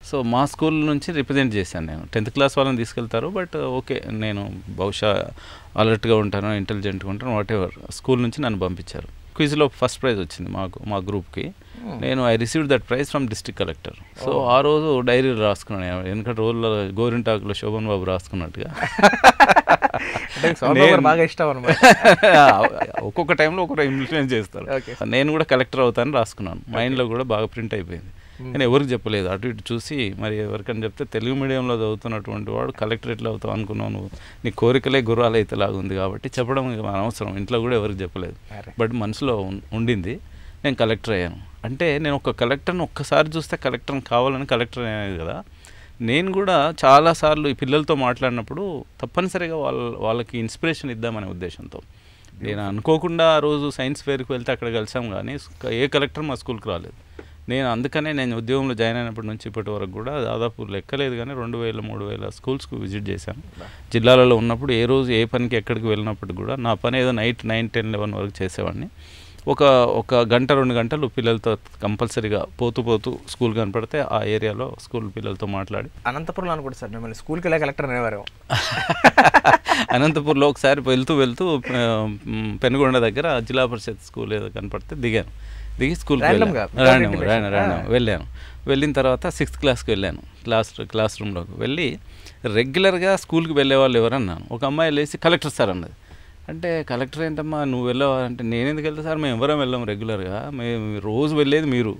సో మా స్కూల్ నుంచి రిప్రజెంట్ చేశాను నేను. 10th క్లాస్ వాళ్ళని తీసుకెళ్తారు, బట్ ఓకే నేను బహుశా అలర్ట్గా ఉంటాను, ఇంటెలిజెంట్గా ఉంటాను, వాట్ ఎవర్. స్కూల్ నుంచి నన్ను పంపించారు. క్విజ్లో ఫస్ట్ ప్రైజ్ వచ్చింది మా గ్రూప్కి. నేను I received that prize from district collector. So ఆ రోజు డైరీలో రాసుకున్నాను, ఎందుకంటే రోజుల్లో గోరింటాకులో శోభన్ బాబు రాసుకున్నట్టుగా. ఒక్కొక్క టైంలో ఒక్కొక్క ఇన్ఫ్లుయెన్స్ చేస్తారు. నేను కూడా కలెక్టర్ అవుతానని రాసుకున్నాను, మైండ్లో కూడా బాగా ప్రింట్ అయిపోయింది. కానీ ఎవరికి చెప్పలేదు. అటు ఇటు చూసి మరి ఎవరికని చెప్తే తెలుగు మీడియంలో చదువుతున్నటువంటి వాడు కలెక్టరేట్లో అవుతావు అనుకున్నావు, నువ్వు నీ కోరికలే గుర్రాలు అయితే లాగుంది కాబట్టి చెప్పడం అనవసరం, ఇంట్లో కూడా ఎవరికి చెప్పలేదు. బట్ మనసులో ఉండింది, నేను కలెక్టర్ అయ్యాను. అంటే నేను ఒక కలెక్టర్ని ఒక్కసారి చూస్తే కలెక్టర్ని కావాలని కలెక్టర్ అయ్యాను కదా. నేను కూడా చాలాసార్లు ఈ పిల్లలతో మాట్లాడినప్పుడు తప్పనిసరిగా వాళ్ళకి ఇన్స్పిరేషన్ ఇద్దామనే ఉద్దేశంతో నేను అనుకోకుండా ఆ రోజు సైన్స్ ఫేర్కి వెళ్తే అక్కడ కలిసాం, కానీ ఏ కలెక్టర్ మా స్కూల్కి రాలేదు. అందుకనే నేను ఉద్యోగంలో జాయిన్ అయినప్పటి నుంచి ఇప్పటి వరకు కూడా దాదాపు లెక్కలేదు కానీ 2000-3000 స్కూల్స్కు విజిట్ చేశాను. జిల్లాలలో ఉన్నప్పుడు ఏ రోజు ఏ పనికి ఎక్కడికి వెళ్ళినప్పుడు కూడా నా పని ఏదో నైట్ 9, 10, 11 వరకు చేసేవాడిని. ఒక గంట 2 గంటలు పిల్లలతో కంపల్సరీగా పోతూ స్కూల్ కనపడితే ఆ ఏరియాలో స్కూల్ పిల్లలతో మాట్లాడి. అనంతపురంలో అనుకుంటా సార్ మిమ్మల్ని స్కూల్కి వెళ్ళే కలెక్టర్ అనేవారు. అనంతపూర్లో ఒకసారి వెళ్తూ పెనుగొండ దగ్గర జిల్లా పరిషత్ స్కూల్ ఏదో కనపడితే దిగి స్కూల్కి వెళ్ళాను. వెళ్ళిన తర్వాత 6th క్లాస్కి వెళ్ళాను. క్లాస్ రూమ్లోకి వెళ్ళి రెగ్యులర్గా స్కూల్కి వెళ్ళే వాళ్ళు ఎవరన్నాను. ఒక అమ్మాయి లేచి కలెక్టర్ సార్ అన్నది. అంటే కలెక్టర్ ఏంటమ్మా నువ్వు వెళ్ళావా అంటే, నేను ఎందుకు వెళ్తా సార్, మేము ఎవరం వెళ్ళాము రెగ్యులర్గా, మేము రోజు వెళ్ళేది మీరు,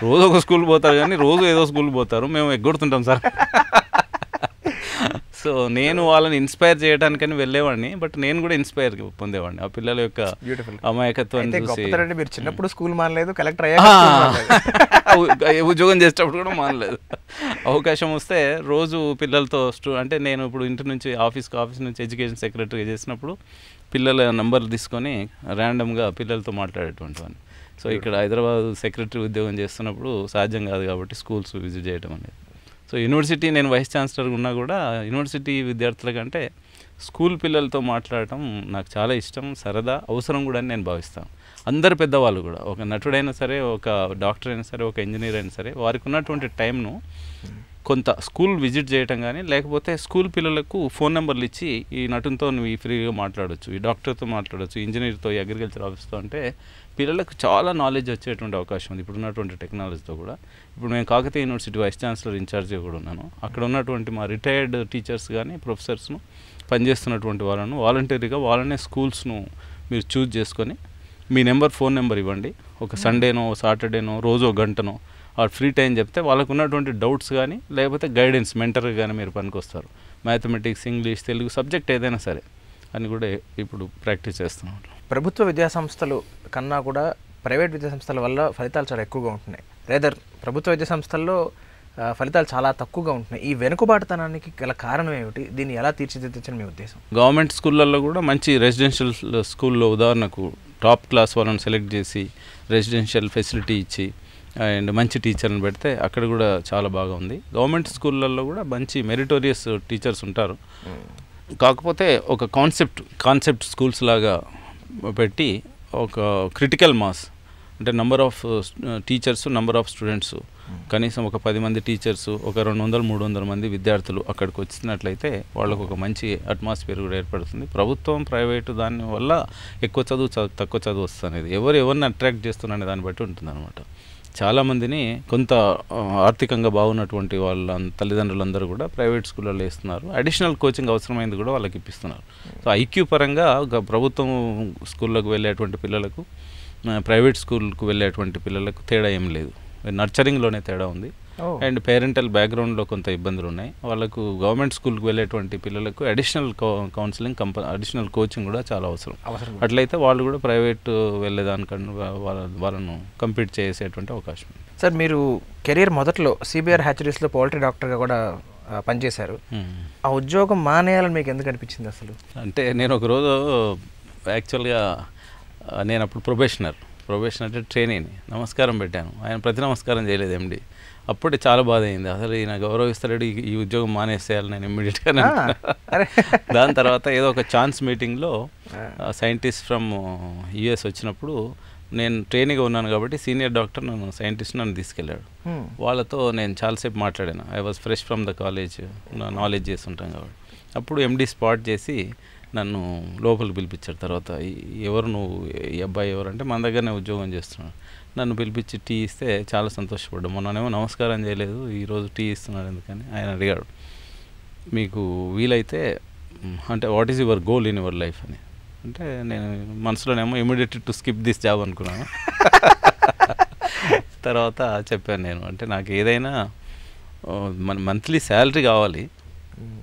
రోజు ఒక స్కూల్ పోతారు కానీ రోజు ఏదో స్కూల్ పోతారు, మేము ఎగ్గొడుతుంటాం సార్. సో నేను వాళ్ళని ఇన్స్పైర్ చేయడానికని వెళ్ళేవాడిని, బట్ నేను కూడా ఇన్స్పైర్ పొందేవాడిని ఆ పిల్లల యొక్క అమాయకత్వాన్ని చూసి. మీరు చిన్నప్పుడు స్కూల్ మానలేదు, కలెక్టర్ ఉద్యోగం చేసేటప్పుడు కూడా మానలేదు. అవకాశం వస్తే రోజు పిల్లలతో అంటే నేను ఇప్పుడు ఇంటి నుంచి ఆఫీస్ నుంచి ఎడ్యుకేషన్ సెక్రటరీ చేసినప్పుడు పిల్లల నంబర్లు తీసుకొని ర్యాండమ్గా పిల్లలతో మాట్లాడేటువంటి వాడిని. సో ఇక్కడ హైదరాబాద్ సెక్రటరీ ఉద్యోగం చేస్తున్నప్పుడు సాధ్యం కాదు కాబట్టి స్కూల్స్ విజిట్ చేయడం అనేది. సో యూనివర్సిటీ నేను వైస్ ఛాన్సలర్గా ఉన్నా కూడా యూనివర్సిటీ విద్యార్థుల కంటే స్కూల్ పిల్లలతో మాట్లాడటం నాకు చాలా ఇష్టం, సరదా, అవసరం కూడా అని నేను భావిస్తాను. అందరు పెద్దవాళ్ళు కూడా, ఒక నటుడైనా సరే, ఒక డాక్టర్ అయినా సరే, ఒక ఇంజనీర్ అయినా సరే, వారికి ఉన్నటువంటి టైంను కొంత స్కూల్ విజిట్ చేయటం కానీ, లేకపోతే స్కూల్ పిల్లలకు ఫోన్ నెంబర్లు ఇచ్చి ఈ నటునితో నువ్వు ఫ్రీగా మాట్లాడవచ్చు, ఈ డాక్టర్తో మాట్లాడవచ్చు, ఇంజనీర్తో, ఈ అగ్రికల్చర్ ఆఫీస్తో, అంటే పిల్లలకు చాలా నాలెడ్జ్ వచ్చేటువంటి అవకాశం ఉంది ఇప్పుడు ఉన్నటువంటి టెక్నాలజీతో కూడా. ఇప్పుడు నేను కాకతీయ యూనివర్సిటీ వైస్ ఛాన్సలర్ ఇన్ఛార్జ్గా కూడా ఉన్నాను. అక్కడ ఉన్నటువంటి మా రిటైర్డ్ టీచర్స్ కానీ, ప్రొఫెసర్స్ను, పనిచేస్తున్నటువంటి వాళ్ళను వాలంటీర్గా వాళ్ళనే స్కూల్స్ను మీరు చూజ్ చేసుకొని మీ ఫోన్ నెంబర్ ఇవ్వండి. ఒక సండేనో, సాటర్డేనో, రోజు గంటనో ఫ్రీ టైం చెప్తే వాళ్ళకు ఉన్నటువంటి డౌట్స్ కానీ, లేకపోతే గైడెన్స్ మెంటర్గా కానీ మీరు పనికొస్తారు. మ్యాథమెటిక్స్, ఇంగ్లీష్, తెలుగు సబ్జెక్ట్ ఏదైనా సరే అని కూడా ఇప్పుడు ప్రాక్టీస్ చేస్తున్నాం. ప్రభుత్వ విద్యాసంస్థలు కన్నా కూడా ప్రైవేట్ విద్యాసంస్థల వల్ల ఫలితాలు చాలా ఎక్కువగా ఉంటున్నాయి. రేదర్ ప్రభుత్వ విద్యాసంస్థల్లో ఫలితాలు చాలా తక్కువగా ఉంటున్నాయి. ఈ వెనుకబాటుతనానికి గల కారణం ఏమిటి? దీన్ని ఎలా తీర్చిదిద్దొచ్చని మీ ఉద్దేశం? గవర్నమెంట్ స్కూళ్ళల్లో కూడా మంచి రెసిడెన్షియల్ స్కూల్లో ఉదాహరణకు టాప్ క్లాస్ వాళ్ళని సెలెక్ట్ చేసి రెసిడెన్షియల్ ఫెసిలిటీ ఇచ్చి అండ్ మంచి టీచర్ని పెడితే అక్కడ కూడా చాలా బాగా ఉంది. గవర్నమెంట్ స్కూళ్ళల్లో కూడా మంచి మెరిటోరియస్ టీచర్స్ ఉంటారు. కాకపోతే ఒక కాన్సెప్ట్ స్కూల్స్ లాగా పెట్టి ఒక క్రిటికల్ మాస్, అంటే number of teachers, number of students, కనీసం ఒక 10 మంది టీచర్స్, ఒక 200-300 మంది విద్యార్థులు అక్కడికి వచ్చినట్లయితే వాళ్ళకు ఒక మంచి అట్మాస్ఫియర్ కూడా ఏర్పడుతుంది. ప్రభుత్వం, ప్రైవేటు దాని వల్ల ఎక్కువ చదువు, తక్కువ చదువు వస్తుంది. ఎవరిని అట్రాక్ట్ చేస్తున్న దాన్ని బట్టి ఉంటుంది అనమాట. చాలామందిని కొంత ఆర్థికంగా బాగున్నటువంటి వాళ్ళ తల్లిదండ్రులందరూ కూడా ప్రైవేట్ స్కూళ్ళలో వేస్తున్నారు. అడిషనల్ కోచింగ్ అవసరమైంది కూడా వాళ్ళకి ఇప్పిస్తున్నారు. సో ఐక్యూ పరంగా ప్రభుత్వం స్కూళ్ళకు వెళ్ళేటువంటి పిల్లలకు, ప్రైవేట్ స్కూల్కు వెళ్ళేటువంటి పిల్లలకు తేడా ఏం లేదు. నర్చరింగ్లోనే తేడా ఉంది. అండ్ పేరెంటల్ బ్యాక్గ్రౌండ్లో కొంత ఇబ్బందులు ఉన్నాయి. వాళ్ళకు గవర్నమెంట్ స్కూల్కి వెళ్ళేటువంటి పిల్లలకు అడిషనల్ కౌన్సిలింగ్, అడిషనల్ కోచింగ్ కూడా చాలా అవసరం. అట్లయితే వాళ్ళు కూడా ప్రైవేట్ వెళ్ళేదానికన్నా వాళ్ళను కంపీట్ చేసేటువంటి అవకాశం ఉంది. సార్, మీరు కెరీర్ మొదట్లో సిబిఆర్ హ్యాచరీస్లో పౌల్ట్రీ డాక్టర్గా కూడా పనిచేశారు. ఆ ఉద్యోగం మానేయాలని మీకు ఎందుకు అనిపించింది అసలు? అంటే నేను ఒకరోజు యాక్చువల్గా నేను అప్పుడు ప్రొబేషనర్ అంటే ట్రైనీని నమస్కారం పెట్టాను. ఆయన ప్రతి నమస్కారం చేయలేదు ఎండి. అప్పుడే చాలా బాధ అయింది. అసలు ఈయన గౌరవిస్తాడు, ఈ ఉద్యోగం మానేసేయాలి నేను ఇమ్మీడియట్గా. దాని తర్వాత ఏదో ఒక ఛాన్స్ మీటింగ్లో సైంటిస్ట్ ఫ్రమ్ యుఎస్ వచ్చినప్పుడు నేను ట్రైనీగా ఉన్నాను కాబట్టి సీనియర్ డాక్టర్ నన్ను తీసుకెళ్ళాడు. వాళ్ళతో నేను చాలాసేపు మాట్లాడాను. I was fresh from the college, knowledge చేస్తుంటాం కాబట్టి. అప్పుడు ఎండి స్పాట్ చేసి నన్ను లోపలికి పిలిపించాడు. తర్వాత ఎవరు నువ్వు, ఈ అబ్బాయి ఎవరంటే మన దగ్గరనే ఉద్యోగం చేస్తున్నాడు. నన్ను పిలిపించి టీ ఇస్తే చాలా సంతోషపడ్డా. మొన్ననేమో నమస్కారం చేయలేదు, ఈరోజు టీ ఇస్తున్నాడు ఎందుకని ఆయన అడిగాడు. మీకు వీలైతే అంటే what is your goal in your life అని. అంటే నేను మనసులోనేమో immediate to skip this job అనుకున్నాను. తర్వాత చెప్పాను నేను, అంటే నాకు ఏదైనా మంత్లీ శాలరీ కావాలి,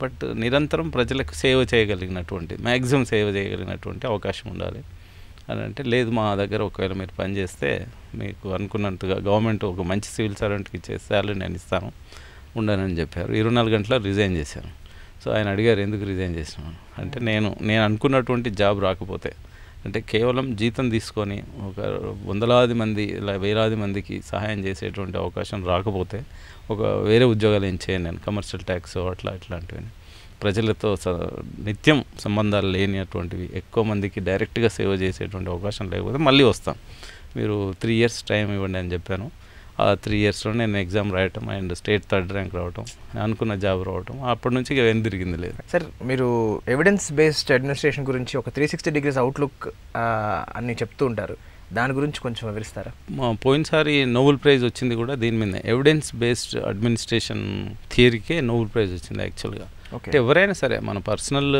బట్ నిరంతరం ప్రజలకు సేవ చేయగలిగినటువంటి, మ్యాక్సిమం సేవ చేయగలిగినటువంటి అవకాశం ఉండాలి అని. అంటే లేదు, మా దగ్గర ఒకవేళ మీరు పని చేస్తే మీకు అనుకున్నట్టుగా గవర్నమెంట్ ఒక మంచి సివిల్ సర్వెంట్కి ఇచ్చే శాలరీ నేను ఇస్తాను, ఉండనని చెప్పారు. 24 గంటల రిజైన్ చేశాను. సో ఆయన అడిగారు ఎందుకు రిజైన్ చేసినాను అంటే, నేను అనుకున్నటువంటి జాబ్ రాకపోతే, అంటే కేవలం జీతం తీసుకొని ఒక వందలాది మంది ఇలా వేలాది మందికి సహాయం చేసేటువంటి అవకాశం రాకపోతే ఒక వేరే ఉద్యోగాలు ఏం చేయను నేను. కమర్షియల్ ట్యాక్స్ ఇట్లాంటివి, ప్రజలతో నిత్యం సంబంధాలు లేనిటువంటివి, ఎక్కువ మందికి డైరెక్ట్గా సేవ చేసేటువంటి అవకాశం లేకపోతే మళ్ళీ వస్తాం, మీరు 3 years టైం ఇవ్వండి అని చెప్పాను. ఆ 3 yearsలో నేను ఎగ్జామ్ రాయటం అండ్ స్టేట్ 3rd ర్యాంక్ రావటం, అనుకున్న జాబ్ రావటం, అప్పటి నుంచి వెను తిరిగింది లేదు. సార్, మీరు ఎవిడెన్స్ బేస్డ్ అడ్మినిస్ట్రేషన్ గురించి ఒక 360 degrees అవుట్లుక్ అని చెప్తూ ఉంటారు. దాని గురించి కొంచెం వివరిస్తారా? పోయినసారి నోబెల్ ప్రైజ్ వచ్చింది కూడా దీని మీద, ఎవిడెన్స్ బేస్డ్ అడ్మినిస్ట్రేషన్ థియరీకే నోబెల్ ప్రైజ్ వచ్చింది యాక్చువల్గా. అంటే ఎవరైనా సరే మన పర్సనల్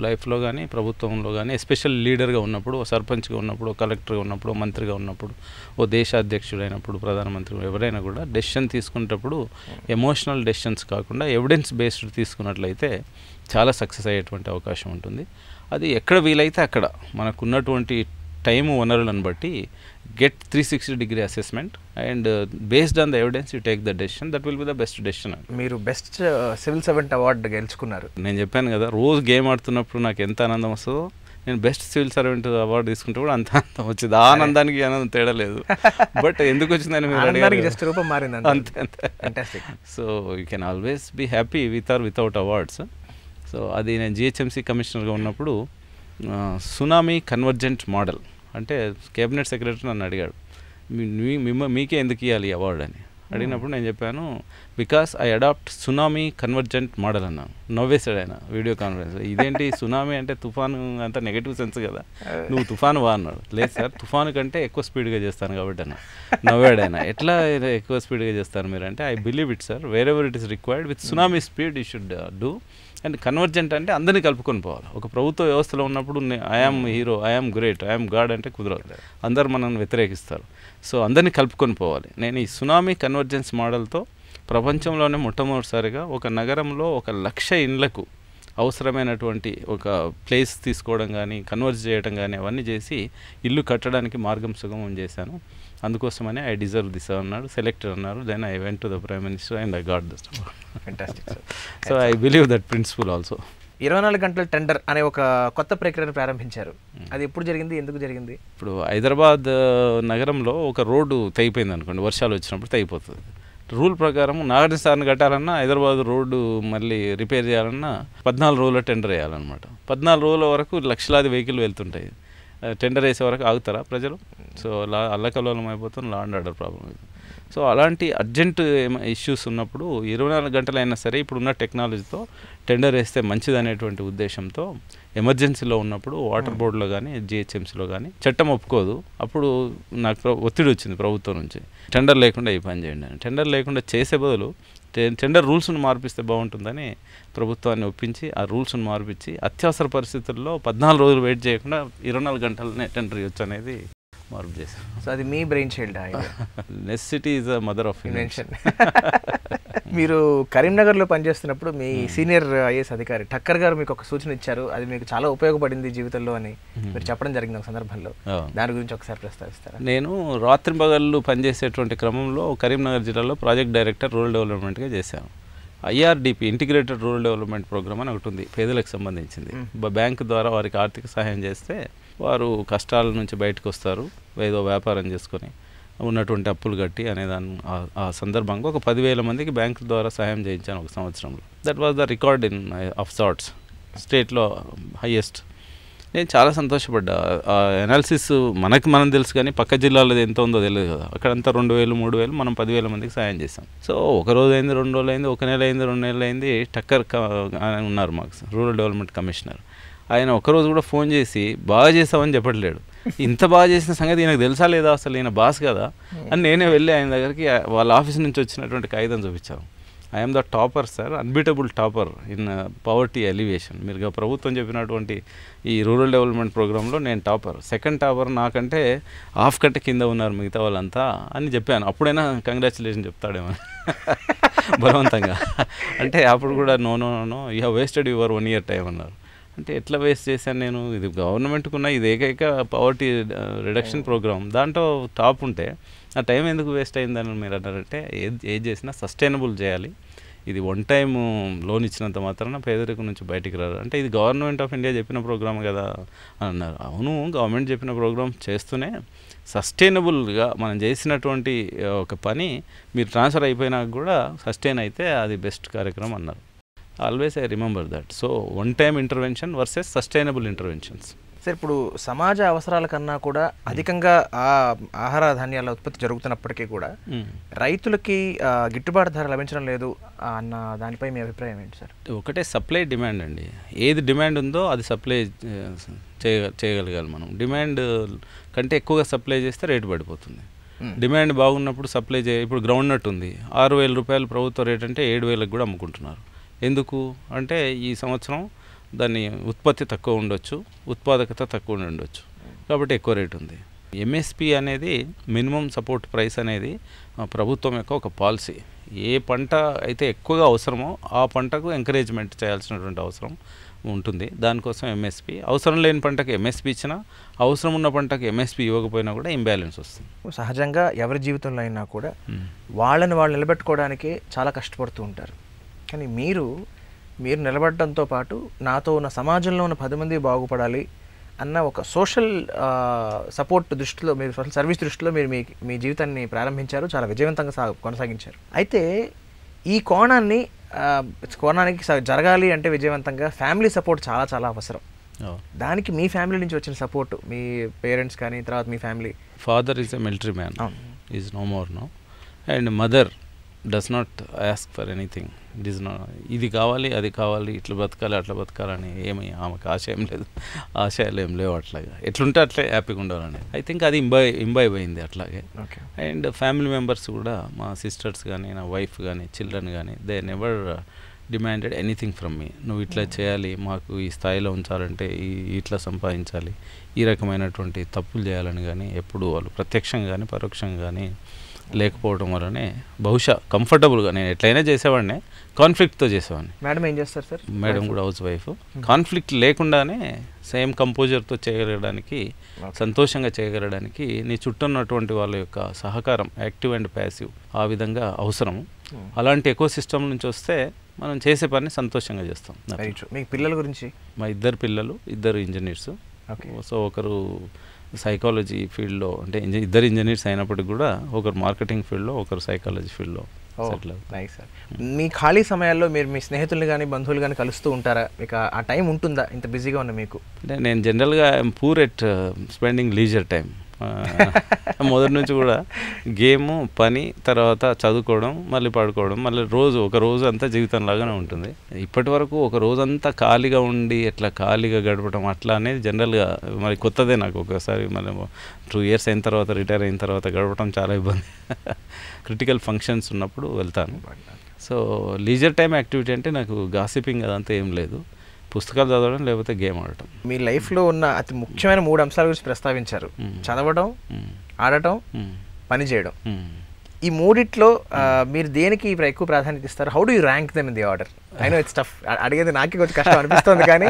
లైఫ్లో కానీ, ప్రభుత్వంలో కానీ, ఎస్పెషల్ లీడర్గా ఉన్నప్పుడు, సర్పంచ్గా ఉన్నప్పుడు, కలెక్టర్గా ఉన్నప్పుడు, మంత్రిగా ఉన్నప్పుడు, ఓ దేశాధ్యక్షుడైనప్పుడు, ప్రధానమంత్రి, ఎవరైనా కూడా డెసిషన్ తీసుకునేటప్పుడు ఎమోషనల్ డెసిషన్స్ కాకుండా ఎవిడెన్స్ బేస్డ్ తీసుకున్నట్లయితే చాలా సక్సెస్ అయ్యేటువంటి అవకాశం ఉంటుంది. అది ఎక్కడ వీలైతే అక్కడ మనకున్నటువంటి టైం వనరులను బట్టి get 360 degree assessment and based on the evidence you take the decision, that will be the best decision. మీరు బెస్ట్ సివిల్ సర్వెంట్ అవార్డు గెలుచుకున్నారు. నేను చెప్పాను కదా, రోజు గేమ్ ఆడుతున్నప్పుడు నాకు ఎంత ఆనందం వస్తుందో, నేను బెస్ట్ సివిల్ సర్వెంట్ అవార్డు తీసుకుంటే కూడా అంత ఆనందం వచ్చింది. ఆ ఆనందానికి ఆనందం తేడా లేదు. బట్ ఎందుకు వచ్చిందని జస్ట్ రూపం మారింది అంతే. So you can always be happy with or without awards. So అది నేను జిహెచ్ఎంసీ కమిషనర్గా ఉన్నప్పుడు సునామీ కన్వర్జెంట్ మోడల్ అంటే కేబినెట్ సెక్రటరీ నన్ను అడిగాడు, మీకే ఎందుకు ఇవ్వాలి ఈ అవార్డు అని అడిగినప్పుడు నేను చెప్పాను, because I adapt tsunami convergent model అన్నాను. నవ్వేశాడు ఆయన వీడియో కాన్ఫరెన్స్. ఇదేంటి సునామీ అంటే తుఫాను అంత నెగిటివ్ సెన్స్ కదా, నువ్వు తుఫాను వా అన్నాడు. లేదు సార్, తుఫాను కంటే ఎక్కువ స్పీడ్గా చేస్తాను కాబట్టి అన్న. నవ్వాడు ఆయన. ఎట్లా ఎక్కువ స్పీడ్గా చేస్తారు మీరు అంటే, I believe it sir, wear ever it is required with tsunami speed you should do. And convergent అంటే అందరినీ కలుపుకొని పోవాలి. ఒక ప్రభుత్వ వ్యవస్థలో ఉన్నప్పుడు I am hero, I am great, I am God అంటే కుదరదు, అందరు మనల్ని వ్యతిరేకిస్తారు. సో అందరినీ కలుపుకొని పోవాలి. నేను ఈ సునామీ కన్వర్జెన్స్ మోడల్తో ప్రపంచంలోనే మొట్టమొదటిసారిగా ఒక నగరంలో 1,00,000 ఇండ్లకు అవసరమైనటువంటి ఒక ప్లేస్ తీసుకోవడం కానీ, కన్వర్జ్ చేయడం కానీ అవన్నీ చేసి ఇల్లు కట్టడానికి మార్గం సుగమం చేశాను. అందుకోసమని ఐ డిజర్వ్ దిస్ అన్నాడు, సెలెక్టెడ్ అన్నారు. Then I went to the prime minister and I got this. Fantastic sir. So I believe that principle also. 24 గంటల టెండర్ అనే ఒక కొత్త ప్రక్రియను ప్రారంభించారు. అది ఎప్పుడు జరిగింది, ఎందుకు జరిగింది? ఇప్పుడు హైదరాబాద్ నగరంలో ఒక రోడ్డు తెగిపోయింది అనుకోండి, వర్షాలు వచ్చినప్పుడు తెగిపోతుంది. రూల్ ప్రకారం నాగార్జునసాగర్ని కట్టాలన్నా, హైదరాబాద్ రోడ్డు మళ్ళీ రిపేర్ చేయాలన్నా 14 రోజుల టెండర్ వేయాలన్నమాట. 14 రోజుల వరకు లక్షలాది వెహికల్ వెళ్తుంటాయి. టెండర్ వేసే వరకు ఆగుతారా ప్రజలు? సో అల్లకల్లోలం అయిపోతుంది, లా అండ్ ఆర్డర్ ప్రాబ్లం అవుతుంది. సో అలాంటి అర్జెంట్ ఇష్యూస్ ఉన్నప్పుడు 24 గంటలైనా సరే ఇప్పుడున్న టెక్నాలజీతో టెండర్ వేస్తే మంచిది అనేటువంటి ఉద్దేశంతో ఎమర్జెన్సీలో ఉన్నప్పుడు వాటర్ బోర్డులో కానీ జిహెచ్ఎంసీలో కానీ చట్టం ఒప్పుకోదు. అప్పుడు నాకు ఒత్తిడి వచ్చింది ప్రభుత్వం నుంచి, టెండర్ లేకుండా ఈ పని చేయండి అని. టెండర్ లేకుండా చేసే బదులు టెండర్ రూల్స్ను మార్పిస్తే బాగుంటుందని ప్రభుత్వాన్ని ఒప్పించి ఆ రూల్స్ను మార్పించి అత్యవసర పరిస్థితుల్లో 14 రోజులు వెయిట్ చేయకుండా 24 గంటలనే టెండర్ ఇవ్వచ్చు అనేది మార్పు చేశాను. సో అది మీ brain child. Necessity is the mother of invention. మీరు కరీంనగర్లో పనిచేస్తున్నప్పుడు మీ సీనియర్ ఐఏఎస్ అధికారి ఠక్కర్ గారు మీకు ఒక సూచన ఇచ్చారు, అది మీకు చాలా ఉపయోగపడింది జీవితంలో అని మీరు చెప్పడం జరిగింది ఒక సందర్భంలో. దాని గురించి ఒకసారి ప్రస్తావిస్తారా? నేను రాత్రి పగళ్ళు పనిచేసేటువంటి క్రమంలో కరీంనగర్ జిల్లాలో ప్రాజెక్ట్ డైరెక్టర్ రూరల్ డెవలప్మెంట్గా చేశాను. IRDP integrated rural development programme అని ఒకటి ఉంది, పేదలకు సంబంధించింది. బ్యాంకు ద్వారా వారికి ఆర్థిక సహాయం చేస్తే వారు కష్టాల నుంచి బయటకు వస్తారు, ఏదో వ్యాపారం చేసుకొని ఉన్నటువంటి అప్పులు కట్టి అనేదాన్ని ఆ సందర్భంగా ఒక 10,000 మందికి బ్యాంకు ద్వారా సహాయం చేయించాను ఒక సంవత్సరంలో. That was the record in of sorts, స్టేట్లో హైయెస్ట్. నేను చాలా సంతోషపడ్డా. ఆ అనాలిసిస్ మనం తెలుసు కానీ పక్క జిల్లాలో ఎంత ఉందో తెలియదు కదా. అక్కడంతా 2,000, 3,000, మనం 10,000 మందికి సాయం చేసాం. సో ఒక రోజు అయింది, 2 రోజులు అయింది, 1 నెల అయింది, 2 నెలలు అయింది. టక్కర్ ఉన్నారు మాకు రూరల్ డెవలప్మెంట్ కమిషనర్. ఆయన ఒకరోజు కూడా ఫోన్ చేసి బాగా చేసామని చెప్పట్లేడు. ఇంత బాగా చేసిన సంగతి ఈయనకు తెలుసా లేదా, అసలు ఈయన బాస్ కదా అని నేనే వెళ్ళి ఆయన దగ్గరికి వాళ్ళ ఆఫీస్ నుంచి వచ్చినటువంటి కాగితం చూపించాను. I'm the topper sir, unbeatable topper in poverty elevation. మీరు ప్రభుత్వం చెప్పినటువంటి ఈ రూరల్ డెవలప్మెంట్ ప్రోగ్రాంలో నేను టాపర్, సెకండ్ టాపర్ నాకంటే హాఫ్ కట్ట కింద ఉన్నారు మిగతా వాళ్ళంతా అని చెప్పాను. అప్పుడైనా కంగ్రాచులేషన్ చెప్తాడేమో బలవంతంగా. అంటే అప్పుడు కూడా no you have wasted your 1 year time అన్నారు. అంటే ఎట్లా వేస్ట్ చేశాను నేను? ఇది గవర్నమెంట్కున్న ఇది ఏకైక పవర్టీ రిడక్షన్ ప్రోగ్రామ్, దాంట్లో టాప్ ఉంటే ఆ టైం ఎందుకు వేస్ట్ అయిందని మీరు అన్నారంటే, ఏది చేసినా సస్టైనబుల్ చేయాలి. ఇది 1 టైం లోన్ ఇచ్చినంత మాత్రాన పేదరికం నుంచి బయటికి రారు. అంటే ఇది గవర్నమెంట్ ఆఫ్ ఇండియా చెప్పిన ప్రోగ్రామ్ కదా అని అన్నారు. అవును, గవర్నమెంట్ చెప్పిన ప్రోగ్రామ్ చేస్తూనే సస్టైనబుల్గా మనం చేసినటువంటి ఒక పని మీరు ట్రాన్స్ఫర్ అయిపోయినాక కూడా సస్టైన్ అయితే అది బెస్ట్ కార్యక్రమం అన్నారు. Always I remember that. So 1 time intervention versus sustainable interventions. Sir, ఇప్పుడు సమాజ అవసరాల కన్నా కూడా అధికంగా ఆహార ధాన్యాల ఉత్పత్తి జరుగుతున్నప్పటికీ కూడా రైతులకి గిట్టుబాటు ధర లభించడం లేదు అన్న దానిపై మీ అభిప్రాయం ఏంటి సార్? ఒకటే సప్లై డిమాండ్ అండి. ఏది డిమాండ్ ఉందో అది సప్లై చేయగలగాలి మనం. డిమాండ్ కంటే ఎక్కువగా సప్లై చేస్తే రేటు పడిపోతుంది. డిమాండ్ బాగున్నప్పుడు సప్లై ఇప్పుడు గ్రౌండ్ నట్ ఉంది, 6,000 రూపాయలు ప్రభుత్వ రేట్ అంటే 7,000కి కూడా అమ్ముకుంటున్నారు. ఎందుకు అంటే ఈ సంవత్సరం దాని ఉత్పత్తి తక్కువ ఉండొచ్చు, ఉత్పాదకత తక్కువ ఉండొచ్చు, కాబట్టి ఎక్కువ రేటు ఉంది. ఎంఎస్పి అనేది మినిమం సపోర్ట్ ప్రైస్ అనేది ప్రభుత్వం యొక్క ఒక పాలసీ. ఏ పంట అయితే ఎక్కువగా అవసరమో ఆ పంటకు ఎంకరేజ్మెంట్ చేయాల్సినటువంటి అవసరం ఉంటుంది. దానికోసం ఎంఎస్పి. అవసరం లేని పంటకు ఎంఎస్పి ఇచ్చినా, అవసరం ఉన్న పంటకు ఎంఎస్పి ఇవ్వకపోయినా కూడా ఇంబ్యాలెన్స్ వస్తుంది. సహజంగా ఎవరి జీవితంలో అయినా కూడా వాళ్ళని వాళ్ళు నిలబెట్టుకోవడానికి చాలా కష్టపడుతూ ఉంటారు. కానీ మీరు నిలబడడంతో పాటు నాతో ఉన్న సమాజంలో ఉన్న 10 మంది బాగుపడాలి అన్న ఒక సోషల్ సపోర్ట్ దృష్టిలో, మీరు సోషల్ సర్వీస్ దృష్టిలో మీరు మీ జీవితాన్ని ప్రారంభించారు, చాలా విజయవంతంగా కొనసాగించారు. అయితే ఈ కోణానికి జరగాలి అంటే విజయవంతంగా ఫ్యామిలీ సపోర్ట్ చాలా చాలా అవసరం. దానికి మీ ఫ్యామిలీ నుంచి వచ్చిన సపోర్ట్, మీ పేరెంట్స్ కానీ తర్వాత మీ family? Father is a military man, is no more no, and mother does not ask for anything. It is not ఇది కావాలి అది కావాలి ఇట్లా బతకాలి అట్లా బతకాలని ఏమి ఆమెకు ఆశ ఏం లేదు, ఆశయాలు ఏం లేవు. అట్లాగా ఎట్లుంటే అట్లే హ్యాపీగా ఉండాలని ఐ థింక్ అది ఇంబైబ్ అయింది అట్లాగే. అండ్ ఫ్యామిలీ మెంబర్స్ కూడా మా సిస్టర్స్ కానీ నా వైఫ్ కానీ చిల్డ్రన్ కానీ they never demanded anything from మీ. నువ్వు ఇట్లా చేయాలి, మాకు ఈ స్థాయిలో ఉంచాలంటే ఇట్లా సంపాదించాలి, ఈ రకమైనటువంటి తప్పులు చేయాలని కానీ ఎప్పుడు వాళ్ళు ప్రత్యక్షంగా కానీ పరోక్షంగా కానీ లేకపోవడం వల్లనే బహుశా కంఫర్టబుల్గా నేను ఎట్లయినా చేసేవాడిని, కాన్ఫ్లిక్ట్తో చేసేవాడిని. మేడం ఏం చేస్తారు సార్? మేడం కూడా హౌస్ వైఫ్. కాన్ఫ్లిక్ట్ లేకుండానే సేమ్ కంపోజర్తో చేయగలగడానికి, సంతోషంగా చేయగలగడానికి నీ చుట్టూ ఉన్నటువంటి వాళ్ళ యొక్క సహకారం, యాక్టివ్ అండ్ ప్యాసివ్, ఆ విధంగా అవసరం. అలాంటి ఎకో సిస్టమ్ నుంచి వస్తే మనం చేసే పని సంతోషంగా చేస్తాం. మీ పిల్లల గురించి? మా ఇద్దరు పిల్లలు, ఇద్దరు ఇంజనీర్స్. సో ఒకరు సైకాలజీ ఫీల్డ్లో, అంటే ఇద్దరు ఇంజనీర్స్ అయినప్పటికి కూడా ఒకరు మార్కెటింగ్ ఫీల్డ్లో, ఒకరు సైకాలజీ ఫీల్డ్లో సెటిల్. Nice sir. మీ ఖాళీ సమయాల్లో మీరు మీ స్నేహితుల్ని కానీ బంధువులు కానీ కలుస్తూ ఉంటారా? మీకు ఆ టైం ఉంటుందా ఇంత బిజీగా ఉన్న మీకు? అంటే నేను జనరల్గా I'm poor at spending leisure time. మొదటి నుంచి కూడా గేము, పని, తర్వాత చదువుకోవడం, మళ్ళీ పడుకోవడం, మళ్ళీ ఒక రోజు అంతా జీవితం లాగానే ఉంటుంది. ఇప్పటి వరకు ఒక రోజంతా ఖాళీగా ఉండి ఎట్లా ఖాళీగా గడపడం అట్లా అనేది జనరల్గా మరి కొత్తదే నాకు. ఒకసారి మనం 2 years అయిన తర్వాత, రిటైర్ అయిన తర్వాత గడపడం చాలా ఇబ్బంది. క్రిటికల్ ఫంక్షన్స్ ఉన్నప్పుడు వెళ్తాను. సో లీజర్ టైం యాక్టివిటీ అంటే నాకు గాసిపింగ్ అదంతా ఏం లేదు, పుస్తకాలు చదవడం లేకపోతే గేమ్ ఆడటం. మీ లైఫ్లో ఉన్న అతి ముఖ్యమైన 3 అంశాల గురించి ప్రస్తావించారు: చదవడం, ఆడటం, పని చేయడం. ఈ మూడిట్లో మీరు దేనికి ఎక్కువ ప్రాధాన్యత ఇస్తారు? How do you rank them in the order? I know it's tough, అడిగేది నాకే కొంచెం కష్టం అనిపిస్తుంది, కానీ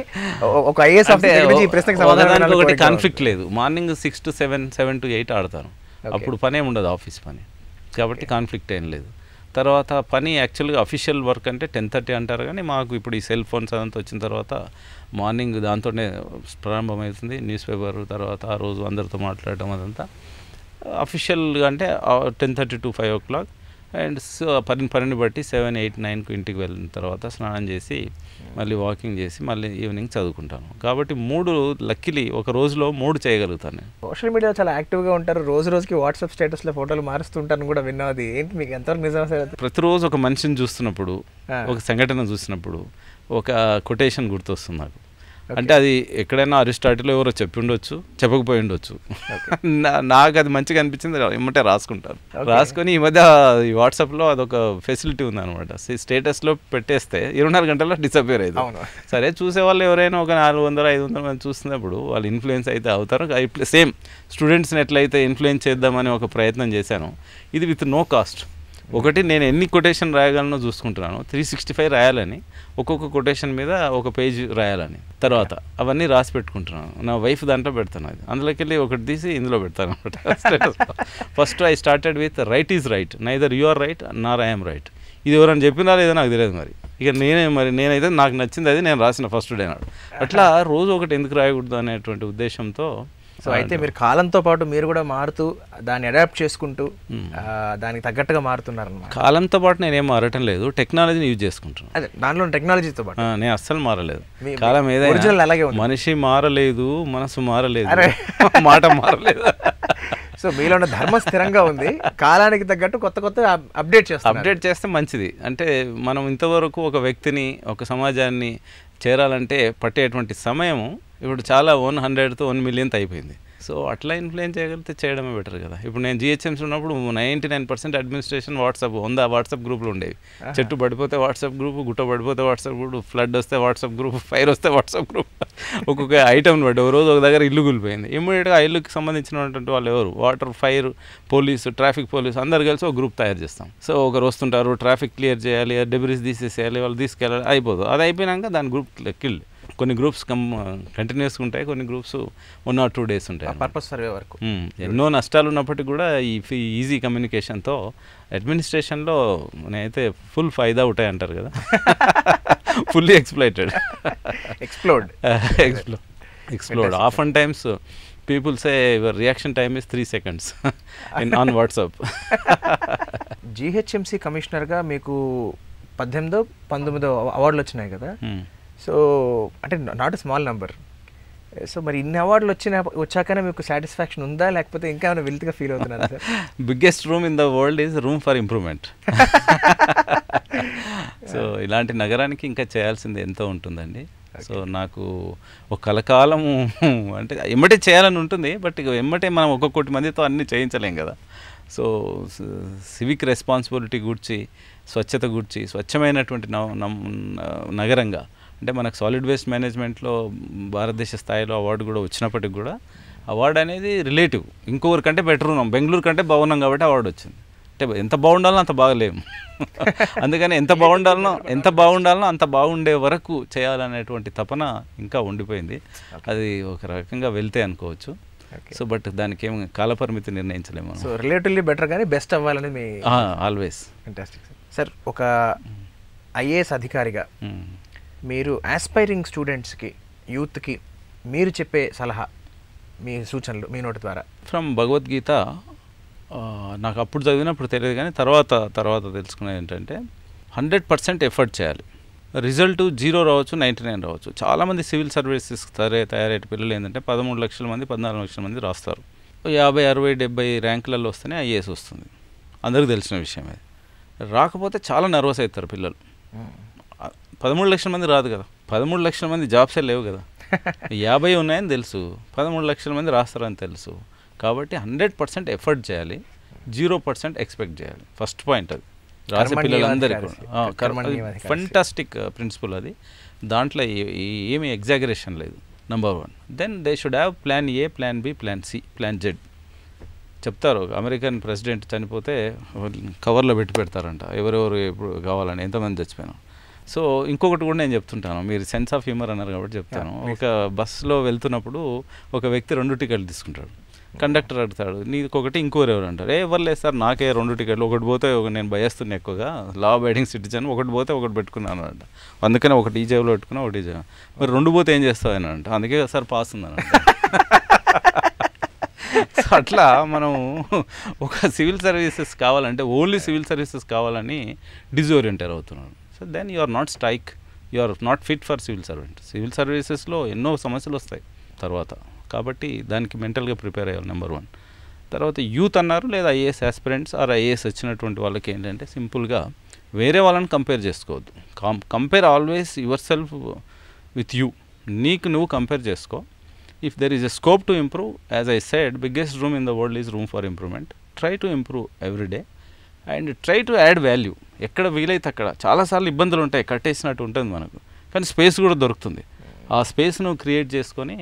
ఒక ఐఏఎస్ ఆఫీసర్ ఈ ప్రశ్నకి సమాధానం. ఒకటి కాన్ఫ్లిక్ట్ లేదు. మార్నింగ్ 6 to 7, 7 to 8 ఆడతాను. అప్పుడు పనే ఉండదు, ఆఫీస్ పని కాబట్టి కాన్ఫ్లిక్ట్ ఏం లేదు. తర్వాత పని యాక్చువల్గా అఫీషియల్ వర్క్ అంటే 10:30 అంటారు, కానీ మాకు ఇప్పుడు ఈ సెల్ ఫోన్స్ అదంతా వచ్చిన తర్వాత మార్నింగ్ దాంతోనే ప్రారంభమవుతుంది. న్యూస్ పేపర్, తర్వాత ఆ రోజు అందరితో మాట్లాడటం, అదంతా అఫీషియల్గా అంటే 10:30 to 5 o'clock. అండ్ సో పనిని బట్టి 7, 8, 9కు ఇంటికి వెళ్ళిన తర్వాత స్నానం చేసి మళ్ళీ వాకింగ్ చేసి మళ్ళీ ఈవినింగ్ చదువుకుంటాను. కాబట్టి 3 లక్కీలీ ఒక రోజులో 3 చేయగలుగుతాను. సోషల్ మీడియా చాలా యాక్టివ్గా ఉంటారు, రోజుకి వాట్సాప్ స్టేటస్లో ఫోటోలు మారుస్తుంటాను కూడా విన్నా. అది ఏంటి, మీకు ఎంతవరకు నిజం సార్? ప్రతిరోజు ఒక మనిషిని చూస్తున్నప్పుడు, ఒక సంఘటన చూసినప్పుడు ఒక కొటేషన్ గుర్తొస్తుంది నాకు. అంటే అది ఎక్కడైనా అరిస్టాటిల్ ఎవరో చెప్పి ఉండొచ్చు, చెప్పకపోయి ఉండొచ్చు. నాకు అది మంచిగా అనిపించింది, ఏమంటే రాసుకుంటాను. రాసుకొని ఈ మధ్య ఈ వాట్సాప్లో అదొక ఫెసిలిటీ ఉందన్నమాట. స్టేటస్లో పెట్టేస్తే 24 గంటల్లో డిసపియర్ అవుతుంది. సరే, చూసేవాళ్ళు ఎవరైనా ఒక 400-500 మంది చూస్తున్నప్పుడు వాళ్ళు ఇన్ఫ్లుయెన్స్ అయితే అవుతారు. సేమ్ స్టూడెంట్స్ని ఎట్లయితే ఇన్ఫ్లుయెన్స్ చేద్దామని ఒక ప్రయత్నం చేశాను, ఇది విత్ నో కాస్ట్. ఒకటి, నేను ఎన్ని కొటేషన్ రాయగలనో చూసుకుంటున్నాను. 365 రాయాలని, ఒక్కొక్క కొటేషన్ మీద ఒక పేజ్ రాయాలని. తర్వాత అవన్నీ రాసి పెట్టుకుంటున్నాను. నా వైఫ్ దాంట్లో పెడతాను. అది అందులోకి వెళ్ళి ఒకటి తీసి ఇందులో పెడతాను అనమాట. First I started with right is right, neither you are right nor I'm right. ఇది ఎవరైనా చెప్పినా లేదో నాకు తెలియదు. ఇక నేనైతే నాకు నచ్చింది అది నేను రాసిన ఫస్ట్ డే నాడు. అట్లా రోజు ఒకటి ఎందుకు రాయకూడదు అనేటువంటి ఉద్దేశంతో. సో అయితే మీరు కాలంతో పాటు మీరు కూడా మారుతూ దాన్ని అడాప్ట్ చేసుకుంటూ దానికి తగ్గట్టుగా మారుతున్నారు అన్నమాట. కాలంతో పాటు నేనేం మారటం లేదు, టెక్నాలజీని యూజ్ చేసుకుంటున్నాను. అదే దాంట్లో టెక్నాలజీతో పాటు నేను అస్సలు మారలేదు. కాలం ఏదైనా అలాగే ఉంది. మనిషి మారలేదు, మనసు మారలేదు, మాట మారలేదు. సో మీలో ఉన్న ధర్మం స్థిరంగా ఉంది, కాలానికి తగ్గట్టు కొత్త అప్డేట్ చేస్తే మంచిది. అంటే మనం ఇంతవరకు ఒక వ్యక్తిని, ఒక సమాజాన్ని చేరాలంటే పట్టేటువంటి సమయం ఇప్పుడు చాలా 100 to 1 million అయిపోయింది. సో అట్లా ఇన్ఫ్లుయెన్స్ చేయగలిగితే చేయడమే బెటర్ కదా. ఇప్పుడు నేను జిహెచ్ఎంసీ ఉన్నప్పుడు 99% అడ్మినిస్ట్రేషన్ వాట్సాప్ గ్రూపులు ఉండేవి. చెట్టు పడిపోతే వాట్సాప్ గ్రూప్, గుట్ట పడిపోతే వాట్సాప్ గ్రూప్, ఫ్లడ్ వస్తే వాట్సాప్ గ్రూప్, ఫైర్ వస్తే వాట్సాప్ గ్రూప్. ఒక్కొక్క ఐటమ్ని బట్టి ఒక రోజు ఒక దగ్గర ఇల్లు కూలిపోయింది, ఇమ్మీడియట్గా ఆ ఇల్లుకి సంబంధించినటువంటి వాళ్ళు ఎవరు, water, fire, police, traffic police అందరు కలిసి ఒక గ్రూప్ తయారు చేస్తాం. సో ఒకరు వస్తుంటారు, ట్రాఫిక్ క్లియర్ చేయాలి, డెబ్రీస్ తీసేసేయాలి, వాళ్ళు తీసుకెళ్ళాలి, అయిపోదు. అది అయిపోయినాక దాని గ్రూప్ కిల్డ్. కొన్ని గ్రూప్స్ కంటిన్యూస్గా ఉంటాయి, కొన్ని గ్రూప్స్ 1 or 2 days ఉంటాయి. పర్పస్ సర్వే వరకు ఎన్నో నష్టాలు ఉన్నప్పటికీ కూడా ఈ ఈజీ కమ్యూనికేషన్తో అడ్మినిస్ట్రేషన్లో నేనైతే ఫుల్ ఫైదా ఉంటాయి అంటారు కదా, fully explored. Often times people say your reaction time is 3 seconds on WhatsApp. GHMC కమిషనర్గా మీకు 18 19 అవార్డులు వచ్చినాయి కదా. సో అంటే నాట్ స్మాల్ నెంబర్. సో మరి ఇన్ని అవార్డులు వచ్చాకనే మీకు సాటిస్ఫాక్షన్ ఉందా, లేకపోతే ఇంకా ఏమైనా వెల్త్గా ఫీల్ అవుతున్నారా sir? Biggest room in the world is room for improvement. So ఇలాంటి నగరానికి ఇంకా చేయాల్సింది ఎంతో ఉంటుందండి. సో నాకు ఒక కలకాలము అంటే ఎమ్మటే చేయాలని ఉంటుంది, బట్ ఎమ్మటే మనం 1 కోటి మందితో అన్నీ చేయించలేం కదా. సో సివిక్ రెస్పాన్సిబిలిటీ గూర్చి, స్వచ్ఛత గూర్చి, స్వచ్ఛమైనటువంటి నగరంగా, అంటే మనకు సాలిడ్ వేస్ట్ మేనేజ్మెంట్లో భారతదేశ స్థాయిలో అవార్డు కూడా వచ్చినప్పటికి కూడా అవార్డు అనేది రిలేటివ్. ఇంకొకరికంటే బెటర్ ఉన్నాం, బెంగళూరు కంటే బాగున్నాం కాబట్టి అవార్డు వచ్చింది. అంటే ఎంత బాగుండాలో అంత బాగలేము. అందుకని ఎంత బాగుండాలనో అంత బాగుండే వరకు చేయాలనేటువంటి తపన ఇంకా ఉండిపోయింది. అది ఒక రకంగా వెళ్తే అనుకోవచ్చు. సో బట్ దానికి ఏం కాలపరిమితి నిర్ణయించలేము. సో రిలేటివ్లీ బెటర్ కానీ బెస్ట్ అవ్వాలని మీ ఆల్వేస్. Fantastic sir. ఒక ఐఏఎస్ అధికారిగా మీరు ఆస్పైరింగ్ స్టూడెంట్స్కి, యూత్కి మీరు చెప్పే సలహా, మీ సూచనలు మీ నోటి ద్వారా. ఫ్రమ్ భగవద్గీత నాకు అప్పుడు చదివినప్పుడు తెలియదు, కానీ తర్వాత తెలుసుకునేది ఏంటంటే 100% ఎఫర్ట్ చేయాలి. రిజల్ట్ 0 రావచ్చు, 99 రావచ్చు. చాలామంది సివిల్ సర్వీసెస్ తయారయ్యే పిల్లలు ఏంటంటే 13 లక్షల మంది, 14 లక్షల మంది రాస్తారు. 50, 60, 70 ర్యాంకులలో వస్తేనే ఐఏఎస్ వస్తుంది. అందరికీ తెలిసిన విషయం అది. రాకపోతే చాలా నర్వస్ అవుతారు పిల్లలు. 13 లక్షల మంది రాదు కదా, 13 లక్షల మంది జాబ్సే లేవు కదా. 50 ఉన్నాయని తెలుసు, 13 లక్షల మంది రాస్తారని తెలుసు. కాబట్టి 100% ఎఫర్ట్ చేయాలి, 0% ఎక్స్పెక్ట్ చేయాలి. ఫస్ట్ పాయింట్ అది రాసే పిల్లలందరికీ. ఫంటాస్టిక్ ప్రిన్సిపల్ అది. దాంట్లో ఏమీ ఎగ్జాగరేషన్ లేదు. Number 1. Then they should have plan A, plan B, plan C, plan Z. చెప్తారు అమెరికన్ ప్రెసిడెంట్ చనిపోతే కవర్లో పెట్టి పెడతారంట ఎవరెవరు ఎప్పుడు కావాలని, ఎంతమంది చచ్చిపోయినా. సో ఇంకొకటి కూడా నేను చెప్తుంటాను, మీరు సెన్స్ ఆఫ్ హ్యూమర్ అన్నారు కాబట్టి చెప్తాను. ఒక బస్సులో వెళ్తున్నప్పుడు ఒక వ్యక్తి 2 టికెట్లు తీసుకుంటాడు. కండక్టర్ అడుగుతాడు, నీకొకటి ఇంకోరెవరు అంటారు. ఎవరు లేదు సార్, నాకే 2 టికెట్లు, ఒకటి పోతే నేను భయస్తున్నా ఎక్కువగా, లా అబైడింగ్ సిటిజన్, ఒకటి పోతే ఒకటి పెట్టుకున్నాను అంట. అందుకనే ఒకటి ఈ జేబులో పెట్టుకున్నా, ఒకటి ఈ జేబు. మరి 2 పోతే ఏం చేస్తావు అని అంట. అందుకే సార్ పాస్ ఉందని. సో అట్లా మనం ఒక సివిల్ సర్వీసెస్ కావాలంటే ఓన్లీ సివిల్ సర్వీసెస్ కావాలని డిజోరియంటర్ అవుతున్నాడు. So then you are not strike, you are not fit for civil servant. Civil సర్వీసెస్లో ఎన్నో సమస్యలు వస్తాయి తర్వాత. కాబట్టి దానికి మెంటల్గా ప్రిపేర్ అయ్యాలి. నెంబర్ 1. తర్వాత యూత్ అన్నారు, లేదా ఐఏఎస్ ఆస్పిరెంట్స్ ఆర్ ఐఏఎస్ వచ్చినటువంటి వాళ్ళకి ఏంటంటే సింపుల్గా వేరే వాళ్ళని కంపేర్ చేసుకోవద్దు. Compare always your self with you. నీకు నువ్వు కంపేర్ చేసుకో. If there is a scope to improve, as I said, biggest room in the world is room for improvement. Try to improve every day and try to add value. ఎక్కడ వీలైతే అక్కడ. చాలాసార్లు ఇబ్బందులు ఉంటాయి, కట్టేసినట్టు ఉంటుంది మనకు, కానీ స్పేస్ కూడా దొరుకుతుంది. ఆ స్పేస్ను క్రియేట్ చేసుకొని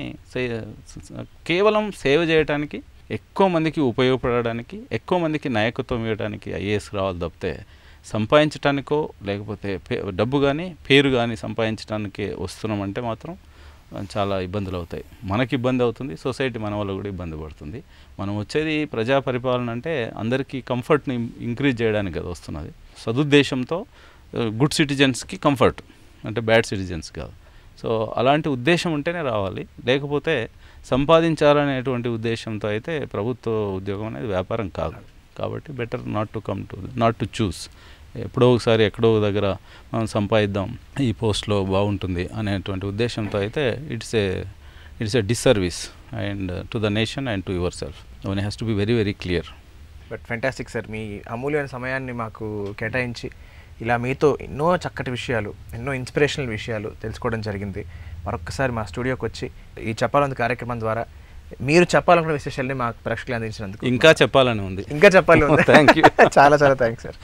కేవలం సేవ చేయడానికి, ఎక్కువ మందికి ఉపయోగపడడానికి, ఎక్కువ మందికి నాయకత్వం ఇవ్వడానికి ఐఏఎస్ రావాలి తప్పితే సంపాదించడానికో లేకపోతే డబ్బు కానీ పేరు కానీ సంపాదించడానికి వస్తున్నామంటే మాత్రం చాలా ఇబ్బందులు అవుతాయి. మనకి ఇబ్బంది అవుతుంది, సొసైటీ మన వల్ల కూడా ఇబ్బంది పడుతుంది. మనం వచ్చేది ప్రజా పరిపాలన అంటే అందరికీ కంఫర్ట్ని ఇంక్రీజ్ చేయడానికి కదా వస్తున్నది. సదుద్దేశంతో గుడ్ సిటిజన్స్కి కంఫర్ట్, అంటే బ్యాడ్ సిటిజన్స్ కాదు. సో అలాంటి ఉద్దేశం ఉంటేనే రావాలి, లేకపోతే సంపాదించాలనేటువంటి ఉద్దేశంతో అయితే ప్రభుత్వ ఉద్యోగం అనేది వ్యాపారం కాదు. కాబట్టి బెటర్ నాట్ టు చూస్. ఎప్పుడో ఒకసారి ఎక్కడో దగ్గర మనం సంపాదిద్దాం, ఈ పోస్ట్లో బాగుంటుంది అనేటువంటి ఉద్దేశంతో అయితే it's a disservice and to the nation and to yourself. One has to be very very clear. But fantastic sir, మీ అమూల్యమైన సమయాన్ని మాకు కేటాయించి ఇలా మీతో ఎన్నో చక్కటి విషయాలు, ఎన్నో ఇన్స్పిరేషనల్ విషయాలు తెలుసుకోవడం జరిగింది. మరొక్కసారి మా స్టూడియోకి వచ్చి ఈ చెప్పాలని కార్యక్రమం ద్వారా మీరు చెప్పాలనుకున్న విశేషాలని మాకు ప్రేక్షకులు అందించినందుకు ఇంకా చెప్పాలని ఉంది. Thank you. చాలా థ్యాంక్స్ సార్.